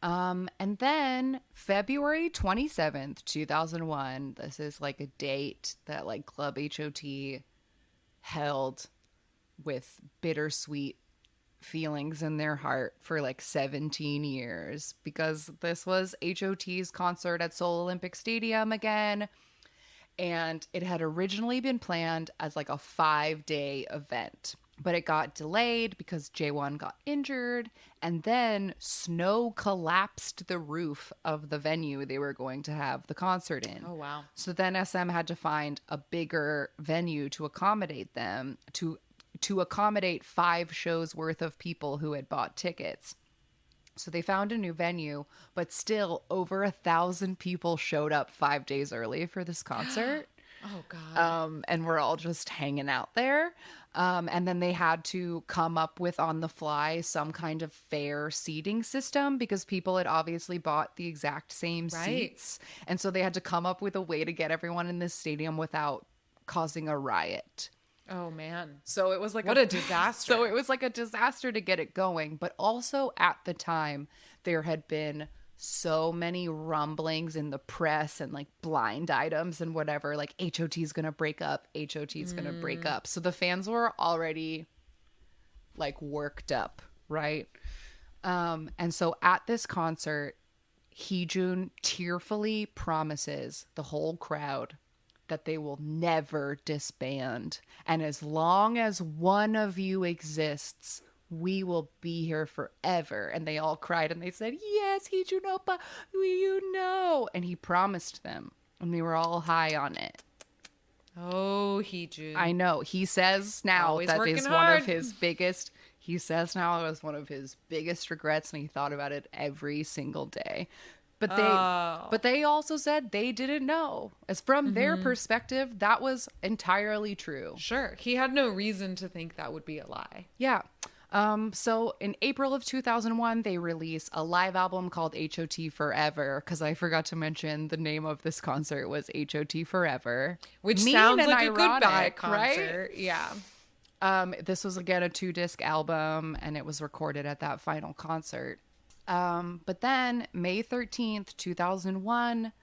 And then February 27th, 2001, this is like a date that like Club H.O.T held with bittersweet feelings in their heart for like 17 years, because this was H.O.T's concert at Seoul Olympic Stadium again. And it had originally been planned as like a 5-day event. But it got delayed because J1 got injured, and then snow collapsed the roof of the venue they were going to have the concert in. Oh, wow. So then SM had to find a bigger venue to accommodate them, to accommodate 5 shows worth of people who had bought tickets. So they found a new venue, but still over 1,000 people showed up 5 days early for this concert. Oh, God. And we're all just hanging out there. And then they had to come up with on the fly some kind of fair seating system, because people had obviously bought the exact same seats. And so they had to come up with a way to get everyone in this stadium without causing a riot. Oh, man. So it was like what a disaster. So it was like a disaster to get it going. But also at the time, there had been so many rumblings in the press and like blind items and whatever, like H.O.T's gonna break up, H.O.T's gonna break up. So the fans were already like worked up, right? And so at this concert, Heejun tearfully promises the whole crowd that they will never disband, and as long as one of you exists, we will be here forever. And they all cried and they said, yes, Heejun Oppa, you know. And he promised them, and we were all high on it. Oh, Heejun. I know. He says now Always that working is hard. one of his biggest, he says now it was one of his biggest regrets, and he thought about it every single day. But they also said they didn't know. As from their perspective, that was entirely true. Sure. He had no reason to think that would be a lie. Yeah. So in April of 2001, they released a live album called H.O.T Forever, because I forgot to mention the name of this concert was H.O.T Forever. Which Mean sounds and like a goodbye ironic, concert. right? Yeah. This was, again, a 2-disc album, and it was recorded at that final concert. But then May 13th, 2001,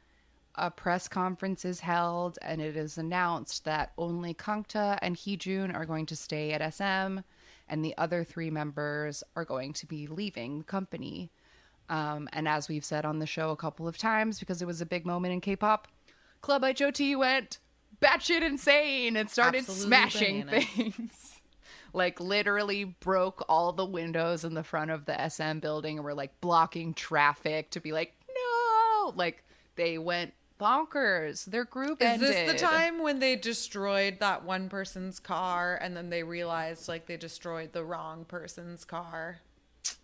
a press conference is held, and it is announced that only Kangta and Heejun are going to stay at SM, and the other 3 members are going to be leaving the company. And as we've said on the show a couple of times, because it was a big moment in K-pop, Club H.O.T went batshit insane and started smashing things. Like literally broke all the windows in the front of the SM building and were like blocking traffic to be like, no, like they went bonkers. Their group ended. Is this the time when they destroyed that one person's car and then they realized like they destroyed the wrong person's car?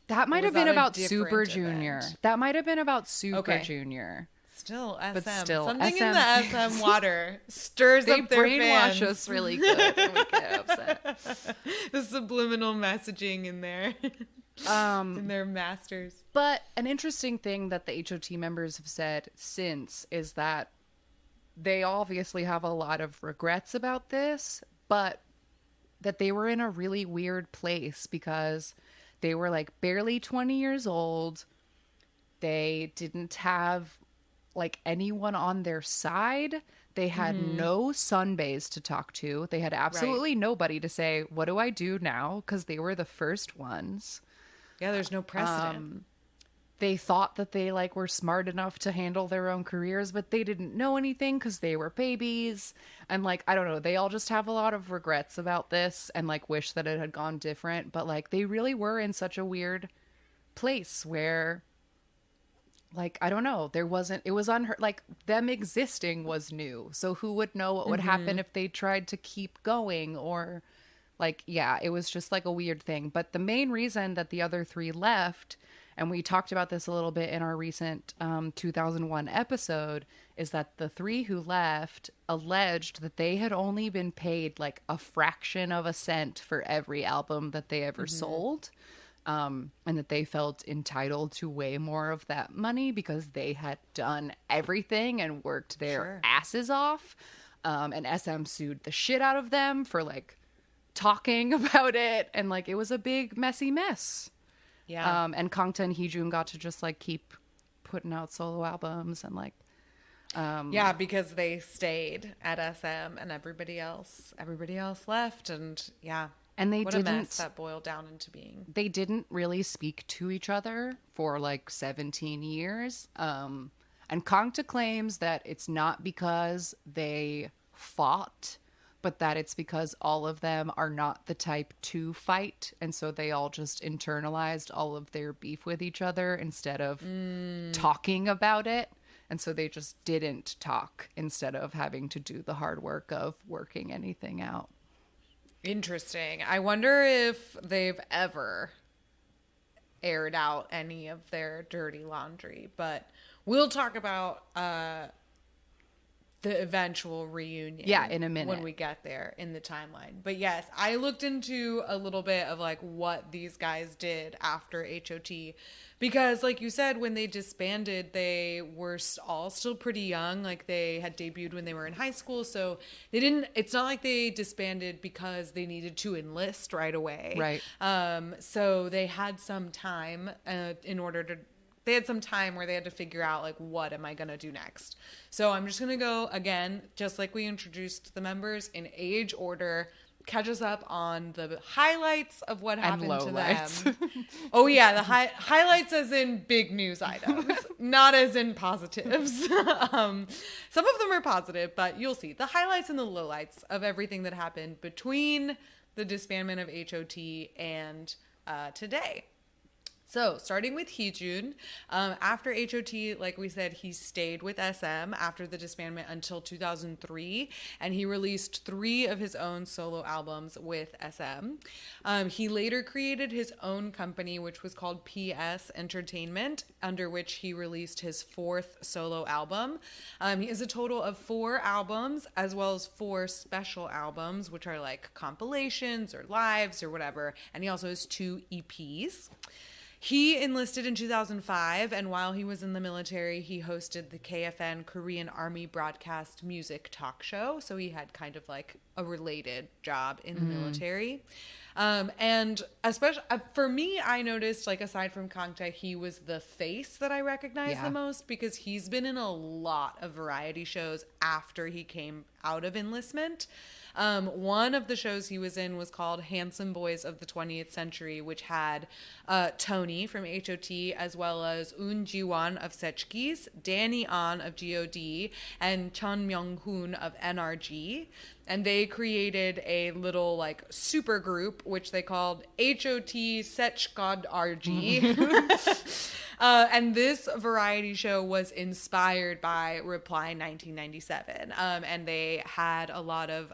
That might was have been that a about different Super Junior. event? That might have been about Super Okay. Junior. Still SM. But still, Something SM in the SM water stirs They up their brainwash fans. us really good and we get upset. The subliminal messaging in there. In their masters. But an interesting thing that the H.O.T members have said since is that they obviously have a lot of regrets about this, but that they were in a really weird place because they were like barely 20 years old. They didn't have like anyone on their side. They had no sunbays to talk to. They had absolutely nobody to say, what do I do now? Because they were the first ones. Yeah, there's no precedent. They thought that they like were smart enough to handle their own careers, but they didn't know anything because they were babies. And like, I don't know, they all just have a lot of regrets about this and like wish that it had gone different. But like, they really were in such a weird place where, like, I don't know, there wasn't, it was unheard, like them existing was new. So who would know what would happen if they tried to keep going, or like, yeah, it was just like a weird thing. But the main reason that the other three left, and we talked about this a little bit in our recent 2001 episode, is that the three who left alleged that they had only been paid like a fraction of a cent for every album that they ever sold. And that they felt entitled to way more of that money because they had done everything and worked their asses off. And SM sued the shit out of them for like talking about it. And like, it was a big messy mess. Yeah. And Kangta and Heejun got to just like keep putting out solo albums and like, yeah, because they stayed at SM and everybody else left. And yeah. and they What a mess that boiled down into being. they didn't really speak to each other for like 17 years. And Kangta claims that it's not because they fought, but that it's because all of them are not the type to fight. And so they all just internalized all of their beef with each other instead of talking about it. And so they just didn't talk instead of having to do the hard work of working anything out. Interesting. I wonder if they've ever aired out any of their dirty laundry, but we'll talk about the eventual reunion. Yeah, in a minute. When we get there in the timeline. But yes, I looked into a little bit of like what these guys did after H.O.T. because like you said, when they disbanded, they were all still pretty young. Like they had debuted when they were in high school. So they didn't, it's not like they disbanded because they needed to enlist right away. Right. So they had some time they had some time where they had to figure out like, what am I going to do next? So I'm just going to go again, just like we introduced the members in age order, catch us up on the highlights of what happened to them. Oh yeah. The highlights as in big news items, not as in positives. Some of them are positive, but you'll see the highlights and the lowlights of everything that happened between the disbandment of H.O.T. and today. So, starting with Heejun, after H.O.T., like we said, he stayed with SM after the disbandment until 2003, and he released 3 of his own solo albums with SM. He later created his own company, which was called PS Entertainment, under which he released his 4th solo album. He has a total of 4 albums, as well as 4 special albums, which are like compilations or lives or whatever, and he also has 2 EPs. He enlisted in 2005, and while he was in the military, he hosted the KFN Korean Army Broadcast Music Talk Show. So he had kind of like a related job in the military. And especially for me, I noticed, like, aside from Kangta, he was the face that I recognized the most because he's been in a lot of variety shows after he came out of enlistment. One of the shows he was in was called Handsome Boys of the 20th Century, which had Tony from H.O.T. as well as Eun Ji-won of Setchkis, Danny An of G.O.D., and Chun Myung-hoon of NRG. and they created a little like super group, which they called H.O.T. Sechgod RG. And this variety show was inspired by Reply 1997. And they had a lot of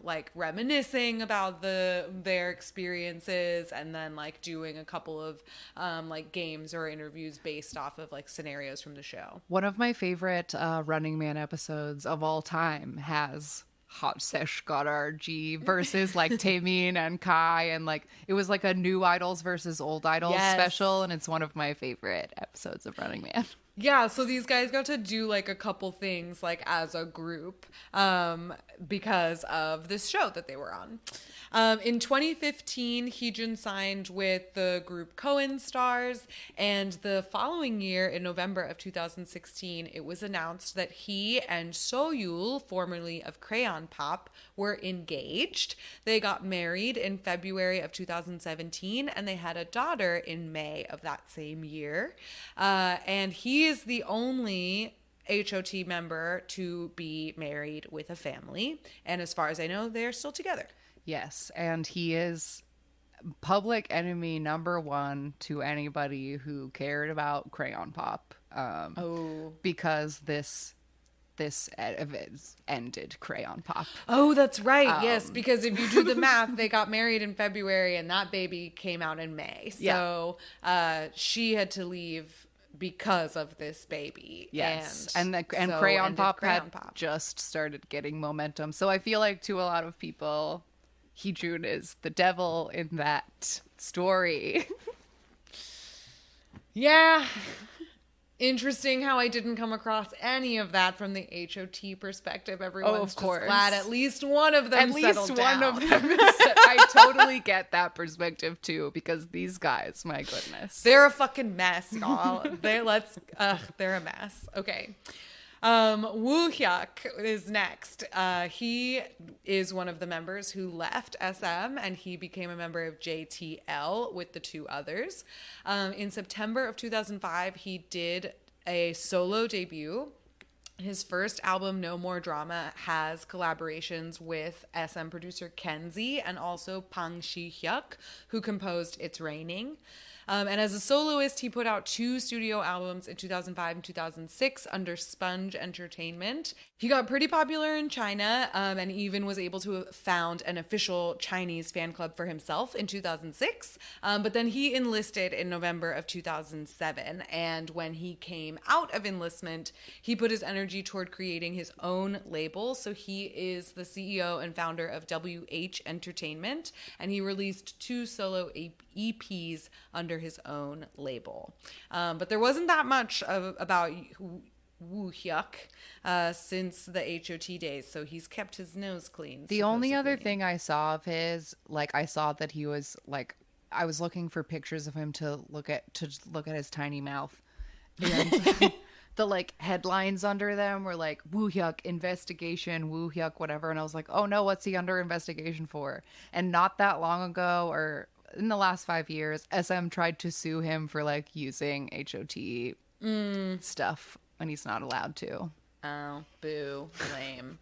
like reminiscing about their experiences, and then like doing a couple of like games or interviews based off of like scenarios from the show. One of my favorite Running Man episodes of all time has Hot Sesh Goddard G versus like Taemin and Kai, and like it was like a new idols versus old idols special, and it's one of my favorite episodes of Running Man. Yeah, so these guys got to do like a couple things like as a group because of this show that they were on. In 2015, Heejun signed with the group Cohen Stars, and the following year, in November of 2016, it was announced that he and Soyul, formerly of Crayon Pop, were engaged. They got married in February of 2017, and they had a daughter in May of that same year. And he is the only H.O.T member to be married with a family, and as far as I know, they're still together. Yes, and he is public enemy number one to anybody who cared about Crayon Pop. Because this ended Crayon Pop. Oh, that's right. Yes, because if you do the math, they got married in February, and that baby came out in May. So she had to leave because of this baby. Yes, and Crayon Pop had just started getting momentum. So I feel like to a lot of people, Heejun is the devil in that story. Yeah. Interesting how I didn't come across any of that from the H.O.T perspective. Everyone's just glad at least one of them settled down. One of them I totally get that perspective too, because these guys, my goodness. They're a fucking mess, y'all. They're a mess. Okay. Woo Hyuk is next. He is one of the members who left SM, and he became a member of JTL with the two others. In September of 2005, he did a solo debut. His first album, No More Drama, has collaborations with SM producer Kenzie and also Pang Shi-hyuk, who composed It's Raining. And as a soloist, he put out 2 studio albums in 2005 and 2006 under Sponge Entertainment. He got pretty popular in China and even was able to found an official Chinese fan club for himself in 2006. But then he enlisted in November of 2007. And when he came out of enlistment, he put his energy toward creating his own label. So he is the CEO and founder of WH Entertainment. And he released 2 solo EPs under his own label. But there wasn't that much about Woo Hyuk since the H.O.T days, so he's kept his nose clean. The only other thing I saw of his, like, I saw that he was like, I was looking for pictures of him to look at his tiny mouth, and the like headlines under them were like Woo Hyuk investigation, Woo Hyuk whatever, and I was like, oh no, what's he under investigation for? And not that long ago, or in the last 5 years, SM tried to sue him for like using H.O.T stuff when he's not allowed to. Oh, boo, lame.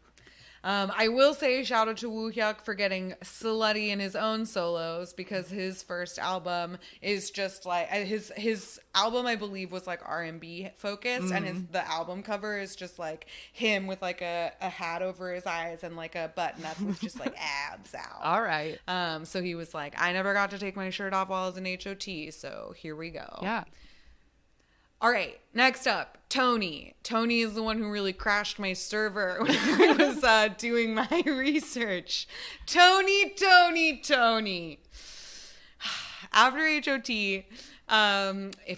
I will say shout out to Woo Hyuk for getting slutty in his own solos, because his first album is just like his album, I believe, was like R&B focused, and the album cover is just like him with like a hat over his eyes and like a button-up with just like abs out. All right. So he was like, I never got to take my shirt off while I was in H.O.T, so here we go. Yeah. All right, next up, Tony. Tony is the one who really crashed my server when I was doing my research. Tony. After H.O.T,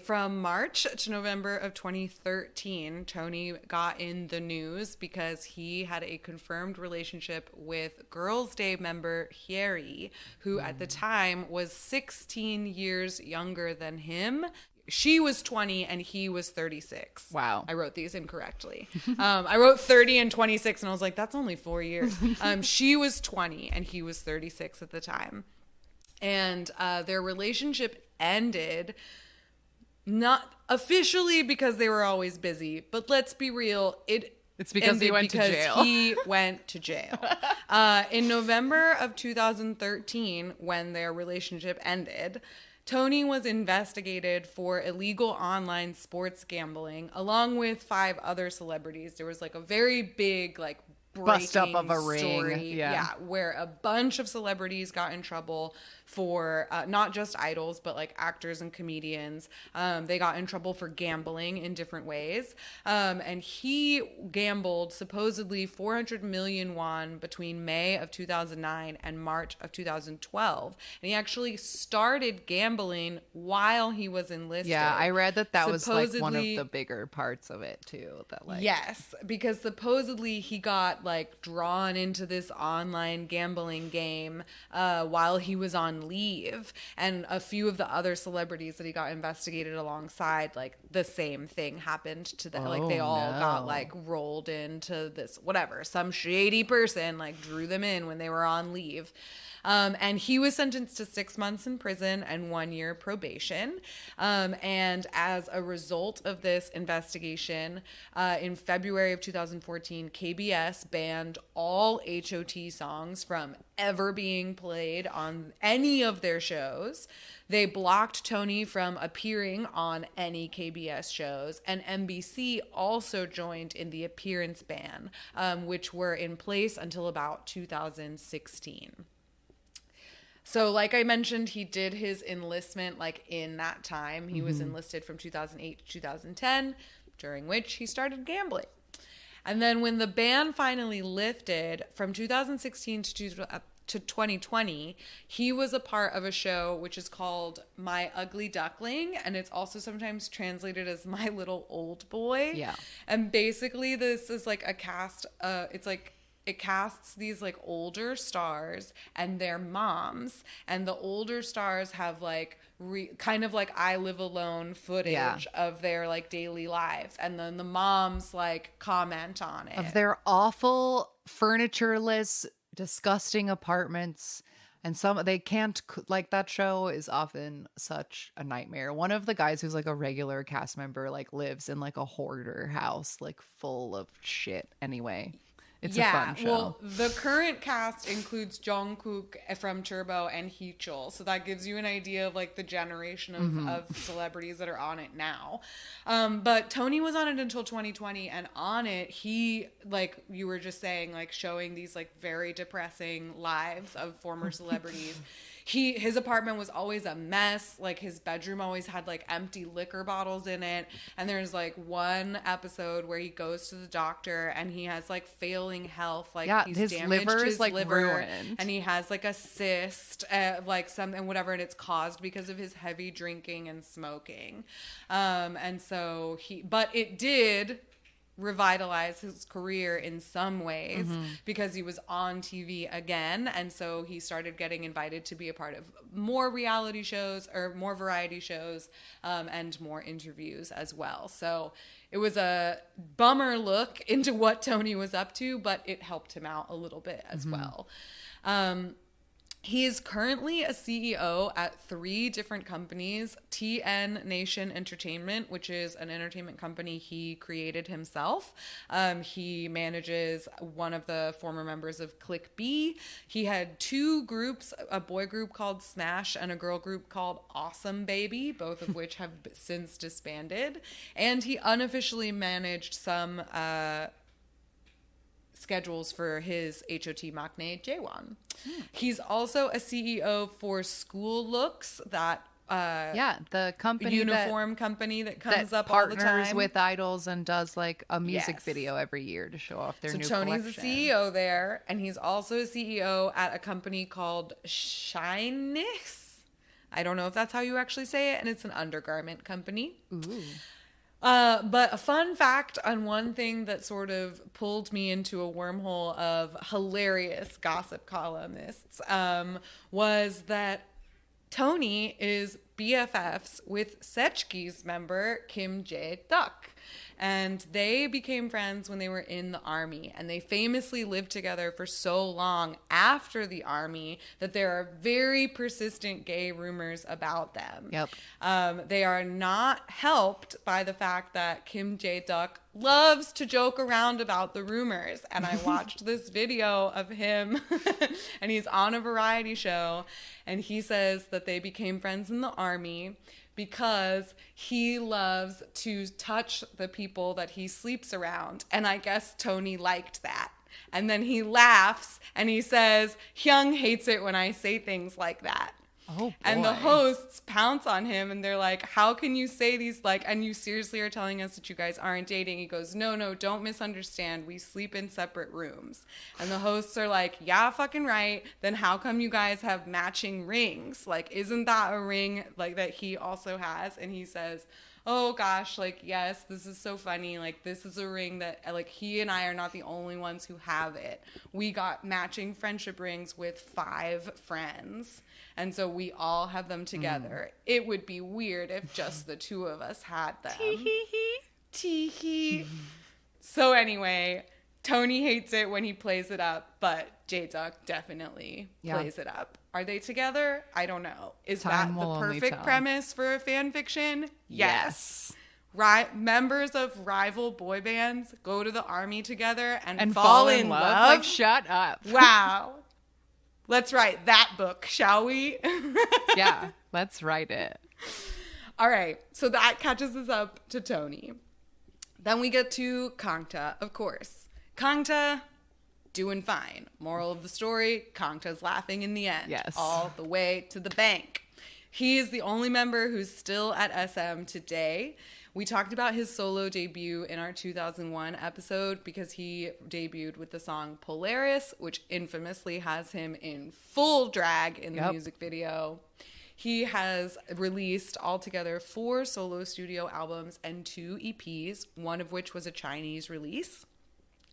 from March to November of 2013, Tony got in the news because he had a confirmed relationship with Girls' Day member Hyeri, who at the time was 16 years younger than him. She was 20 and he was 36. Wow. I wrote these incorrectly. I wrote 30 and 26 and I was like, that's only 4 years. She was 20 and he was 36 at the time. And their relationship ended, not officially because they were always busy, but let's be real, it It's because he went to jail. Because he went to jail. In November of 2013, when their relationship ended, Tony was investigated for illegal online sports gambling, along with 5 other celebrities. There was like a very big, like, Bust up of a story, ring. Yeah, where a bunch of celebrities got in trouble for not just idols, but like actors and comedians. They got in trouble for gambling in different ways. And he gambled supposedly 400 million won between May of 2009 and March of 2012. And he actually started gambling while he was enlisted. yeah. I read that was like one of the bigger parts of it too. That like Yes, because supposedly he got like drawn into this online gambling game while he was on leave, and a few of the other celebrities that he got investigated alongside, like the same thing happened to them. Like they all got like rolled into this whatever. Some shady person like drew them in when they were on leave. And he was sentenced to 6 months in prison and 1 year probation. And as a result of this investigation, in February of 2014, KBS banned all H.O.T songs from ever being played on any of their shows. They blocked Tony from appearing on any KBS shows, and NBC also joined in the appearance ban, which were in place until about 2016. So like I mentioned, he did his enlistment like in that time. He was enlisted from 2008 to 2010, during which he started gambling. And then when the ban finally lifted from 2016 to 2020, he was a part of a show which is called My Ugly Duckling, and it's also sometimes translated as My Little Old Boy. Yeah. And basically this is like a cast, it's like it casts these like older stars and their moms, and the older stars have like kind of like I Live Alone footage of their like daily lives, and then the moms like comment on it of their awful furnitureless, disgusting apartments. And they can't, like, that show is often such a nightmare. One of the guys who's like a regular cast member like lives in like a hoarder house like full of shit. Anyway, it's a fun show. Well, the current cast includes Jungkook from Turbo and Heechul, so that gives you an idea of like the generation of celebrities that are on it now. But Tony was on it until 2020, and on it he, like you were just saying, like showing these like very depressing lives of former celebrities. His apartment was always a mess. Like his bedroom always had like empty liquor bottles in it. And there's like one episode where he goes to the doctor and he has like failing health. Like he's his damaged liver his is like liver, ruined, and he has like a cyst, like something, whatever, and it's caused because of his heavy drinking and smoking. And so but it did revitalize his career in some ways because he was on TV again, and so he started getting invited to be a part of more reality shows or more variety shows, and more interviews as well. So it was a bummer look into what Tony was up to, but it helped him out a little bit as well. He is currently a CEO at 3 different companies. TN Nation Entertainment, which is an entertainment company he created himself. He manages one of the former members of Click B. He had 2 groups, a boy group called Smash and a girl group called Awesome Baby, both of which have since disbanded. And he unofficially managed some schedules for his H.O.T maknae Jaewon. He's also a CEO for School Looks, that the company uniform company that comes that up all the partners time with idols and does like a music video every year to show off their new Tony's collection. a CEO there, and he's also a CEO at a company called Shynix. I don't know if that's how you actually say it, and it's an undergarment company. Ooh. But a fun fact on one thing that sort of pulled me into a wormhole of hilarious gossip columnists was that Tony is BFFs with Sechki's member Kim Jae-duck. And they became friends when they were in the army. And they famously lived together for so long after the army that there are very persistent gay rumors about them. Yep. They are not helped by the fact that Kim Jae-duck loves to joke around about the rumors. And I watched this video of him and he's on a variety show and he says that they became friends in the army because he loves to touch the people that he sleeps around. And I guess Tony liked that. And then he laughs and he says, Hyung hates it when I say things like that. Oh, boy. And the hosts pounce on him and they're like, how can you say these, like, and you seriously are telling us that you guys aren't dating? He goes, no, don't misunderstand. We sleep in separate rooms. And the hosts are like, yeah, fucking right. Then how come you guys have matching rings? Like, isn't that a ring like that he also has? And he says, oh gosh, like, yes, this is so funny. Like, this is a ring that, like, he and I are not the only ones who have it. We got matching friendship rings with 5 friends. And so we all have them together. It would be weird if just the 2 of us had them. Tee-hee. So anyway, Tony hates it when he plays it up, but J-Duck definitely plays it up. Are they together? I don't know. Is Time that the will only perfect tell. premise for a fan fiction? Yes. Members of rival boy bands go to the army together and fall in love? Like, shut up. Wow. Let's write that book, shall we? Yeah, let's write it. All right. So that catches us up to Tony. Then we get to Kangta, of course. Kangta, doing fine. Moral of the story, Kangta's laughing in the end. Yes. All the way to the bank. He is the only member who's still at SM today. We talked about his solo debut in our 2001 episode because he debuted with the song Polaris, which infamously has him in full drag in the music video. He has released altogether 4 solo studio albums and 2 EPs, one of which was a Chinese release.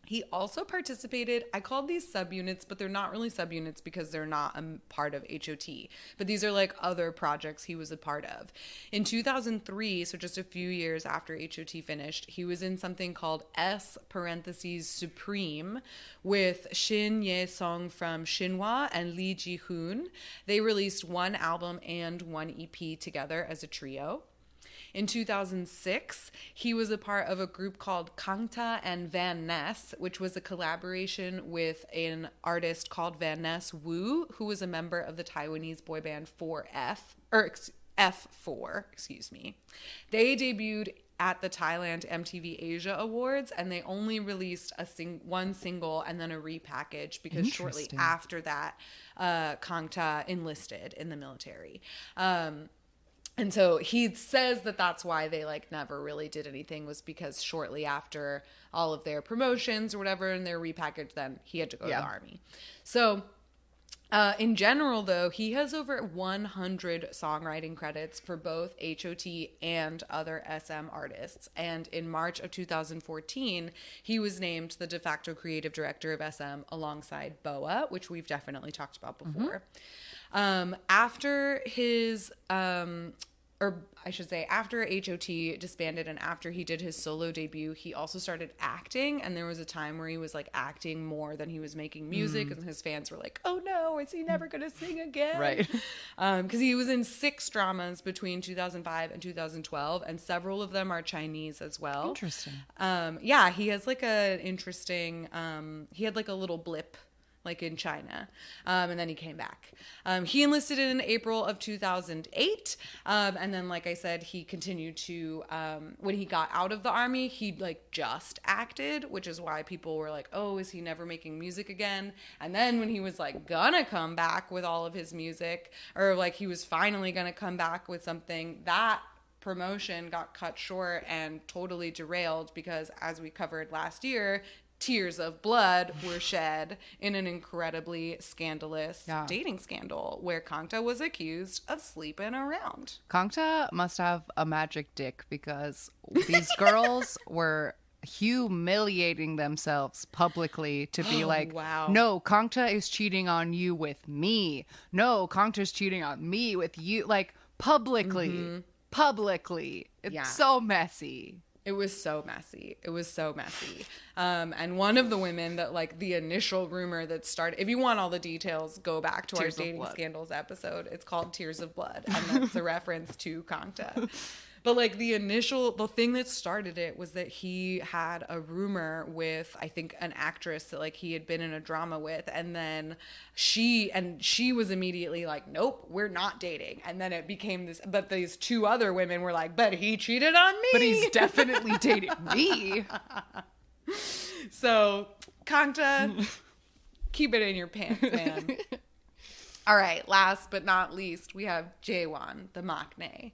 He also participated, I called these subunits, but they're not really subunits because they're not a part of H.O.T. But these are like other projects he was a part of. In 2003, so just a few years after H.O.T. finished, he was in something called S parentheses Supreme with Shin Ye-sung from Shinhwa and Lee Ji-hoon. They released 1 album and 1 EP together as a trio. In 2006, he was a part of a group called Kangta and Van Ness, which was a collaboration with an artist called Van Ness Wu, who was a member of the Taiwanese boy band F4, excuse me. They debuted at the Thailand MTV Asia Awards, and they only released one single and then a repackage because shortly after that, Kangta enlisted in the military. And so he says that that's why they like never really did anything, was because shortly after all of their promotions or whatever and their repackaged, then he had to go to the army. So in general, though, he has over 100 songwriting credits for both H.O.T. and other SM artists. And in March of 2014, he was named the de facto creative director of SM alongside BoA, which we've definitely talked about before. After his, after H.O.T. disbanded and after he did his solo debut, he also started acting. And there was a time where he was like acting more than he was making music. And his fans were like, oh no, is he never going to sing again? Right. Because he was in 6 dramas between 2005 and 2012. And several of them are Chinese as well. Interesting. Yeah, he has like an interesting, he had like a little blip like in China. And then he came back. He enlisted in April of 2008. And then, like I said, he continued to, when he got out of the army, he like just acted, which is why people were like, oh, is he never making music again? And then when he was like gonna come back with all of his music, or like he was finally gonna come back with something, that promotion got cut short and totally derailed because, as we covered last year, tears of blood were shed in an incredibly scandalous dating scandal where Kangta was accused of sleeping around. Kangta must have a magic dick because these girls were humiliating themselves publicly to be like, wow. No, Kangta is cheating on you with me. No, Kangta's cheating on me with you. Like, publicly. It's so messy. It was so messy. And one of the women that, like, the initial rumor that started, if you want all the details, go back to our dating scandals episode. It's called Tears of Blood, and that's a reference to Kangta. But like the thing that started it was that he had a rumor with, I think, an actress that like he had been in a drama with, and then she was immediately like, nope, we're not dating. And then it became this, but these two other women were like, but he cheated on me. But he's definitely dating me. So, Kangta, keep it in your pants, man. All right, last but not least, we have Jaewon, the maknae.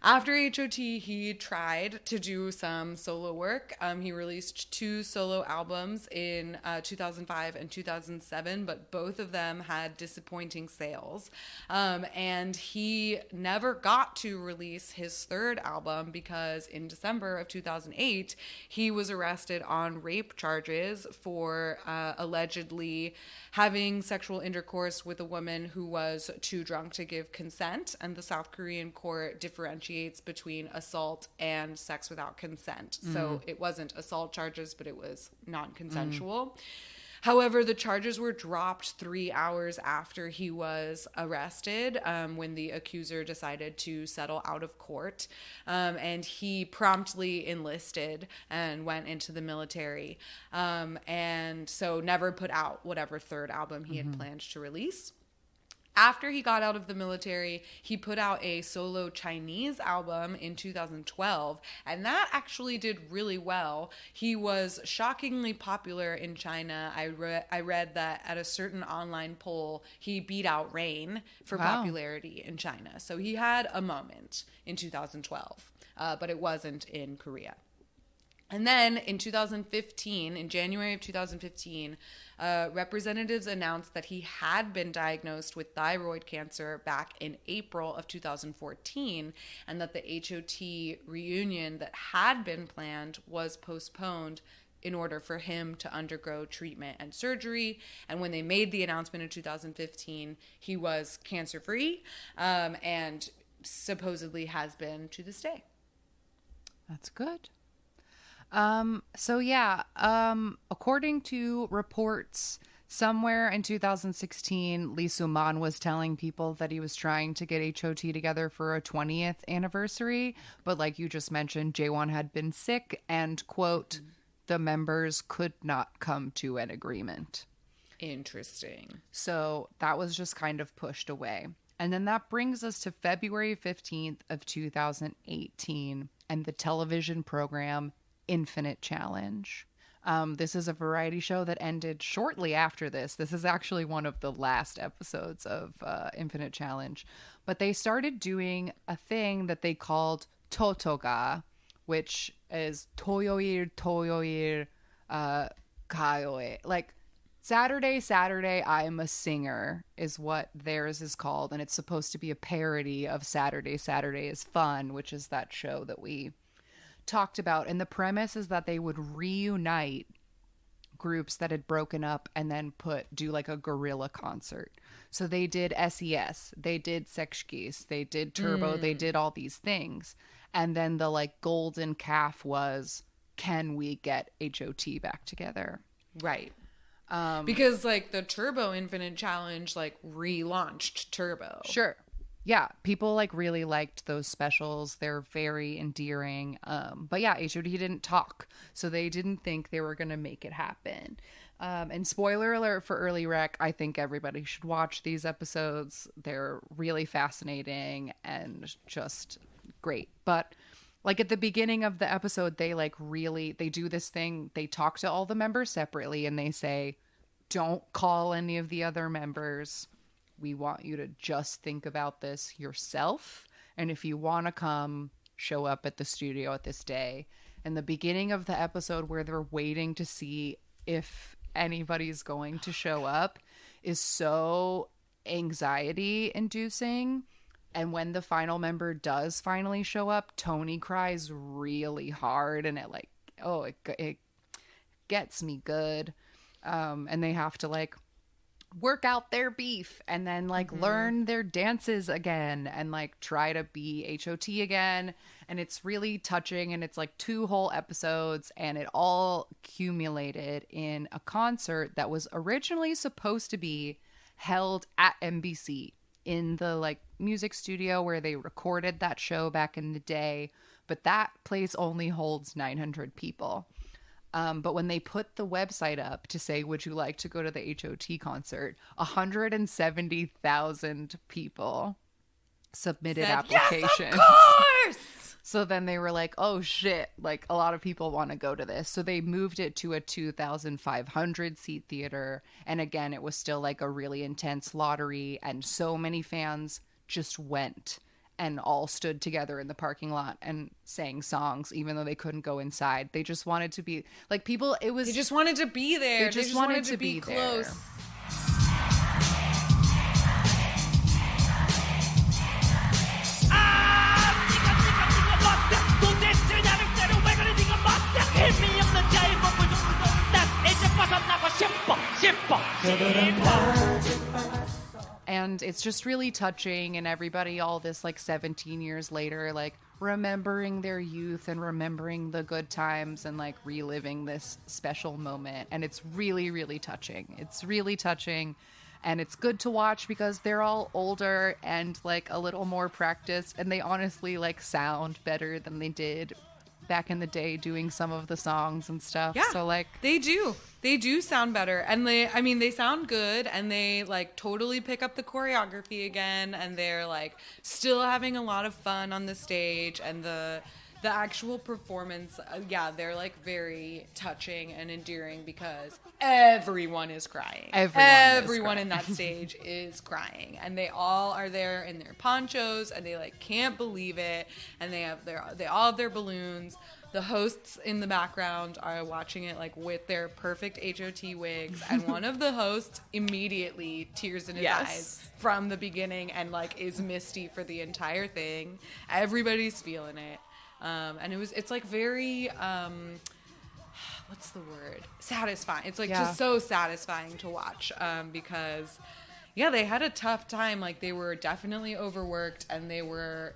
After H.O.T, he tried to do some solo work. He released 2 solo albums in 2005 and 2007, but both of them had disappointing sales. And he never got to release his 3rd album because in December of 2008, he was arrested on rape charges for allegedly having sexual intercourse with a woman who was too drunk to give consent. And the South Korean court differentiates between assault and sex without consent. So it wasn't assault charges, but it was non-consensual. However, the charges were dropped 3 hours after he was arrested, when the accuser decided to settle out of court. And he promptly enlisted and went into the military. And so never put out whatever 3rd album he had planned to release. After he got out of the military, he put out a solo Chinese album in 2012, and that actually did really well. He was shockingly popular in China. I read that at a certain online poll, he beat out Rain for popularity in China. So he had a moment in 2012, but it wasn't in Korea. And then in 2015, in January of 2015, representatives announced that he had been diagnosed with thyroid cancer back in April of 2014, and that the H.O.T reunion that had been planned was postponed in order for him to undergo treatment and surgery. And when they made the announcement in 2015, he was cancer-free, and supposedly has been to this day. That's good. According to reports, somewhere in 2016, Lee Soo-man was telling people that he was trying to get H.O.T together for a 20th anniversary. But like you just mentioned, Jaewon had been sick and, quote, the members could not come to an agreement. Interesting. So that was just kind of pushed away. And then that brings us to February 15th of 2018 and the television program Infinite Challenge. This is a variety show that ended shortly after this. This is actually one of the last episodes of Infinite Challenge. But they started doing a thing that they called Totoga, which is Toyoil, Kayoe. Like Saturday, I Am a Singer is what theirs is called. And it's supposed to be a parody of Saturday is Fun, which is that show that we talked about. And the premise is that they would reunite groups that had broken up and then do like a guerrilla concert. So they did SES, they did Sekshkis, they did Turbo, they did all these things. And then the like golden calf was, can we get H.O.T back together? Right. Because like the Turbo Infinite Challenge like relaunched Turbo. Sure. Yeah, people like really liked those specials. They're very endearing. But yeah, H.O.T didn't talk, so they didn't think they were going to make it happen. And spoiler alert for Early Rec, I think everybody should watch these episodes. They're really fascinating and just great. But like at the beginning of the episode, they do this thing. They talk to all the members separately and they say, don't call any of the other members. We want you to just think about this yourself. And if you want to come, show up at the studio at this day. And the beginning of the episode where they're waiting to see if anybody's going to show up is so anxiety inducing. And when the final member does finally show up, Tony cries really hard. And it gets me good. And they have to like work out their beef and then like learn their dances again and like try to be H.O.T again. And it's really touching, and it's like 2 whole episodes, and it all accumulated in a concert that was originally supposed to be held at MBC in the like music studio where they recorded that show back in the day, but that place only holds 900 people. But when they put the website up to say, would you like to go to the H.O.T concert, 170,000 people submitted applications. Yes, of course! So then they were like, oh shit, like a lot of people want to go to this. So they moved it to a 2,500 seat theater. And again, it was still like a really intense lottery. And so many fans just went and all stood together in the parking lot and sang songs, even though they couldn't go inside. They just wanted to be like people. It was They just wanted to be there. They just wanted to be close. there. And it's just really touching, and everybody all this like 17 years later, like remembering their youth and remembering the good times and like reliving this special moment. And it's really, really touching. It's really touching. And it's good to watch because they're all older and like a little more practiced, and they honestly like sound better than they did back in the day doing some of the songs and stuff. Yeah, so like they do sound better, and they sound good, and they like totally pick up the choreography again, and they're like still having a lot of fun on the stage, and the actual performance, they're like very touching and endearing because everyone is crying. Everyone in that stage is crying, and they all are there in their ponchos, and they like can't believe it, and they all have their balloons. The hosts in the background are watching it like with their perfect H.O.T wigs, and one of the hosts immediately tears in his eyes from the beginning and like is misty for the entire thing. Everybody's feeling it. And it's like very, what's the word? Satisfying. It's like just so satisfying to watch, because they had a tough time. Like they were definitely overworked, and they were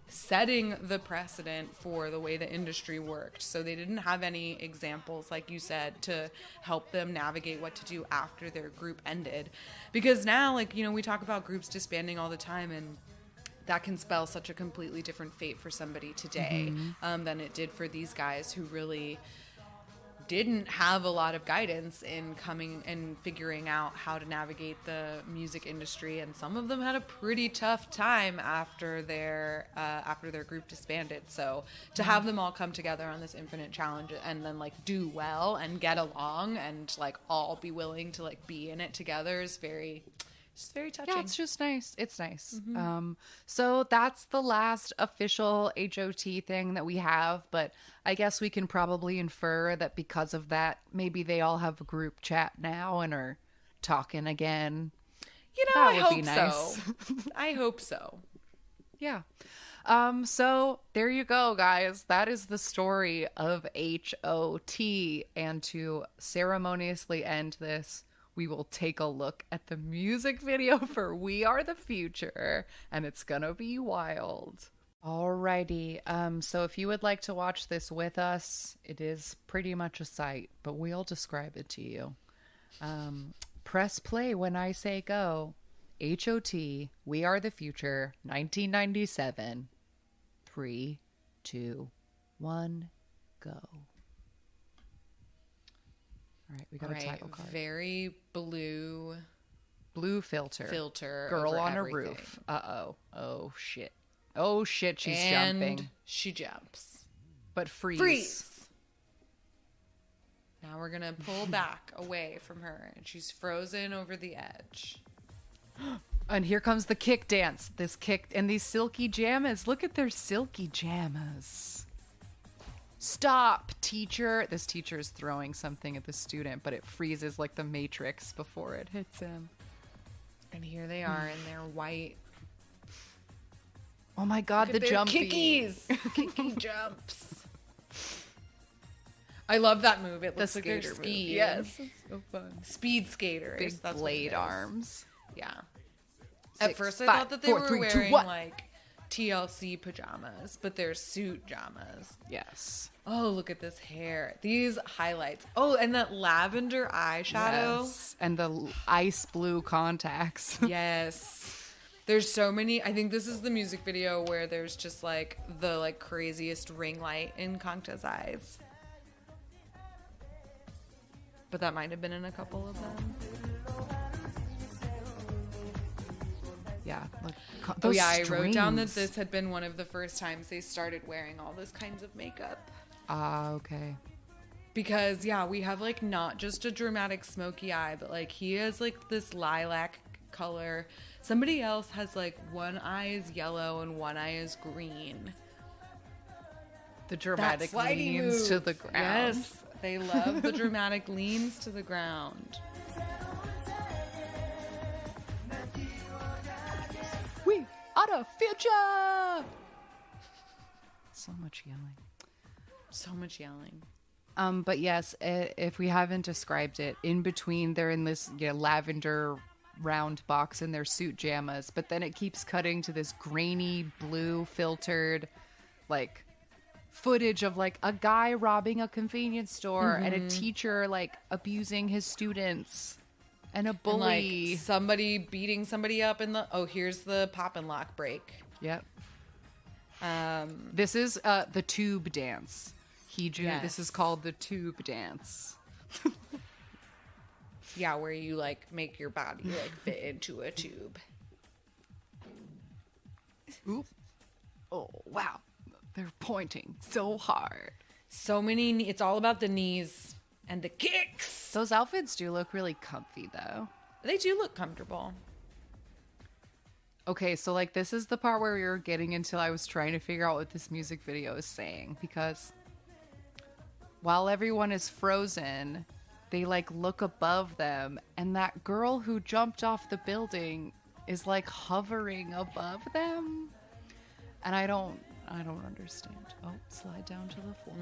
setting the precedent for the way the industry worked. So they didn't have any examples, like you said, to help them navigate what to do after their group ended. Because now, like, you know, we talk about groups disbanding all the time, and that can spell such a completely different fate for somebody today than it did for these guys who really didn't have a lot of guidance in coming and figuring out how to navigate the music industry. And some of them had a pretty tough time after their group disbanded. So to have them all come together on this infinite challenge and then like do well and get along and like all be willing to like be in it together is very touching. Yeah, it's just nice. It's nice. So that's the last official H.O.T thing that we have, but I guess we can probably infer that because of that, maybe they all have a group chat now and are talking again. You know, I hope so. I hope so. Yeah. So there you go, guys. That is the story of H.O.T. And to ceremoniously end this, we will take a look at the music video for We Are the Future, and it's gonna be wild. Alrighty, so if you would like to watch this with us, it is pretty much a sight, but we'll describe it to you. Press play when I say go. H.O.T. We Are the Future, 1997. 3, 2, 1, go. All right, we got a title card. Very blue filter. Girl on a roof. Uh-oh. Oh, shit. Oh, shit, she's and jumping. She jumps. But freeze. Now we're going to pull back away from her, and she's frozen over the edge. And here comes the kick dance. This kick and these silky jammas. Look at their silky jammas. Stop, teacher. This teacher is throwing something at the student, but it freezes like the Matrix before it hits him. And here they are in their white. Oh my god, the jumpy. Kicky jumps. I love that move. It looks like they're skiing. Yes, it's so fun. Speed skaters. Big That's blade arms. Yeah. 6, At first I 5, thought that they 4, were 3, 2, wearing 1. like TLC pajamas, but they're suit pajamas. Yes. Oh, look at this hair. These highlights. Oh, and that lavender eyeshadow. Yes. And the ice blue contacts. Yes. There's so many. I think this is the music video where there's just like the like craziest ring light in Kangta's eyes. But that might have been in a couple of them. Yeah. Like, Oh yeah, I wrote down that this had been one of the first times they started wearing all those kinds of makeup. Ah, okay. Because yeah, we have like not just a dramatic smoky eye, but like he has like this lilac color. Somebody else has like one eye is yellow and one eye is green. The dramatic That slidey leans move. to the ground. Yes, they love the dramatic leans to the ground. We are the future. So much yelling. So much yelling. But yes, if we haven't described it, in between they're in this lavender round box in their suit jammas, but then it keeps cutting to this grainy blue filtered like footage of like a guy robbing a convenience store and a teacher like abusing his students and a bully. And, like, somebody beating somebody up in the here's the pop and lock break. Yep. This is the tube dance. This is called the tube dance. Yeah, where you like make your body like fit into a tube. Oop. Oh, wow. They're pointing so hard. So many. It's all about the knees and the kicks. Those outfits do look really comfy, though. They do look comfortable. Okay, so like this is the part where we were getting until I was trying to figure out what this music video is saying, because while everyone is frozen, they like look above them, and that girl who jumped off the building is like hovering above them, and I don't understand. Oh, slide down to the floor.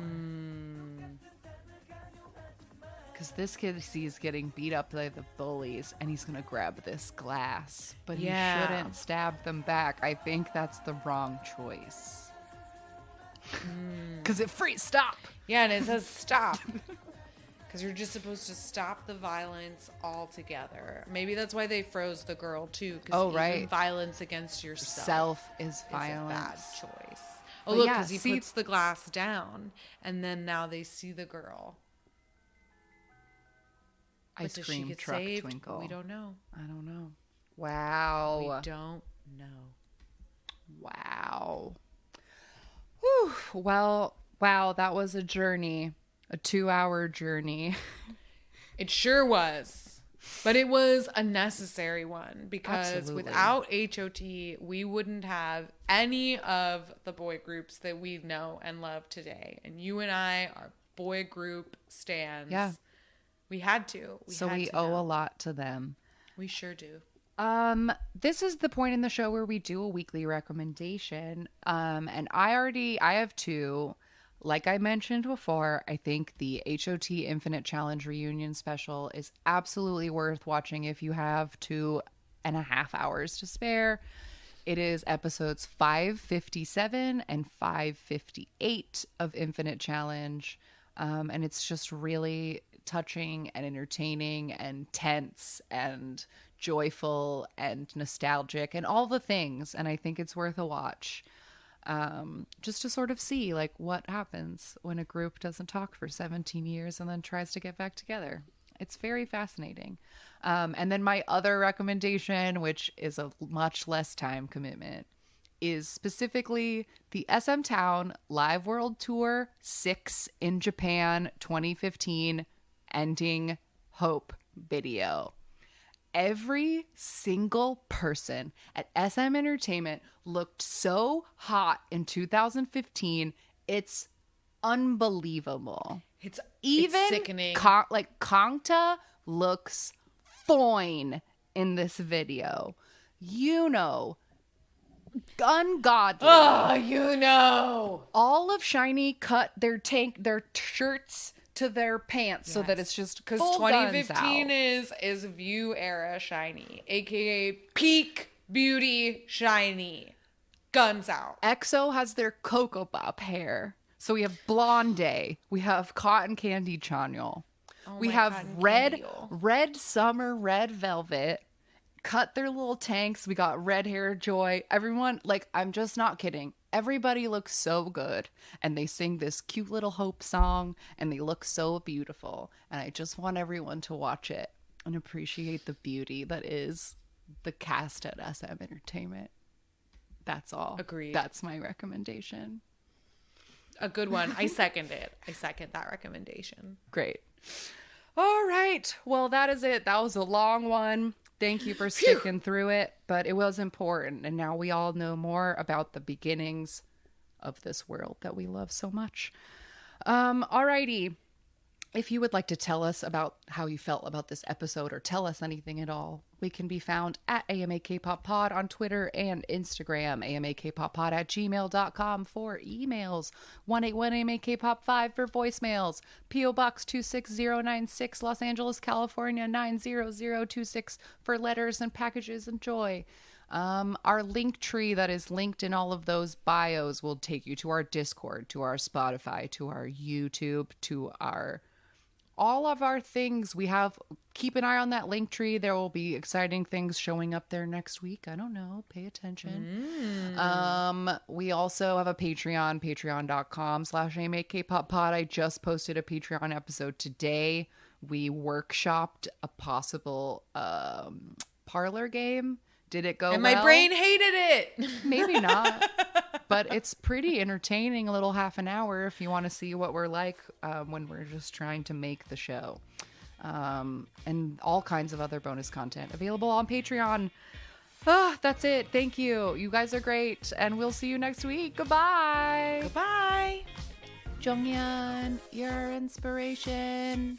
Because this kid he's getting beat up by the bullies, and he's gonna grab this glass, but he shouldn't stab them back. I think that's the wrong choice. Because it stop. Yeah, and it says stop. Because you're just supposed to stop the violence altogether. Maybe that's why they froze the girl too. Because violence against yourself is violence. A bad choice. Oh, But look, yeah, because he puts the glass down, and then now they see the girl. Ice But cream does she get truck saved? twinkle. We don't know. I don't know. Wow. We don't know. Wow. Whew. Well, wow, that was a journey. A 2-hour journey. It sure was. But it was a necessary one, because Absolutely. without H.O.T, we wouldn't have any of the boy groups that we know and love today. And you and I are boy group stans. Yeah. We had to. We owe a lot to them. We sure do. This is the point in the show where we do a weekly recommendation. And I have 2. Like I mentioned before, I think the H.O.T Infinite Challenge reunion special is absolutely worth watching if you have 2.5 hours to spare. It is episodes 557 and 558 of Infinite Challenge. And it's just really touching and entertaining and tense and joyful and nostalgic and all the things. And I think it's worth a watch. Just to sort of see like what happens when a group doesn't talk for 17 years and then tries to get back together. It's very fascinating. And then my other recommendation, which is a much less time commitment, is specifically the SM Town Live World Tour 6 in Japan 2015 ending Hope video. Every single person at SM Entertainment looked so hot in 2015. It's unbelievable. It's Even sickening. Kangta looks fine in this video. Ungodly. Oh, you know. All of SHINee cut their shirts to their pants so that it's just because full 2015 guns out. is View era SHINee, aka peak beauty SHINee. Guns out. EXO has their Cocoa Pop hair. So we have Blonde. We have Cotton Candy Chanyeol. We have red summer red velvet cut their little tanks. We got red hair Joy. Everyone, like, I'm just not kidding. Everybody looks so good. And they sing this cute little Hope song. And they look so beautiful. And I just want everyone to watch it and appreciate the beauty that is the cast at SM Entertainment. That's all. Agreed. That's my recommendation. A good one. I second it. I second that recommendation. Great. All right. Well, that is it. That was a long one. Thank you for sticking through it, but it was important. And now we all know more about the beginnings of this world that we love so much. All righty. If you would like to tell us about how you felt about this episode or tell us anything at all, we can be found at AMA Kpop Pod on Twitter and Instagram, amakpoppod@gmail.com for emails, 181-AMA-KPOP5 for voicemails, P.O. Box 26096, Los Angeles, California, 90026 for letters and packages and joy. Our link tree that is linked in all of those bios will take you to our Discord, to our Spotify, to our YouTube, to our all of our things. We have, keep an eye on that link tree. There will be exciting things showing up there next week. I don't know. Pay attention. We also have a Patreon, patreon.com/AMAKPopPod. I just posted a Patreon episode today. We workshopped a possible parlor game. Did it go And well? my brain hated it. Maybe not. But it's pretty entertaining, a little half an hour if you want to see what we're like when we're just trying to make the show. And all kinds of other bonus content available on Patreon. That's it. Thank you. You guys are great. And we'll see you next week. Goodbye. Goodbye. Jonghyun, your inspiration.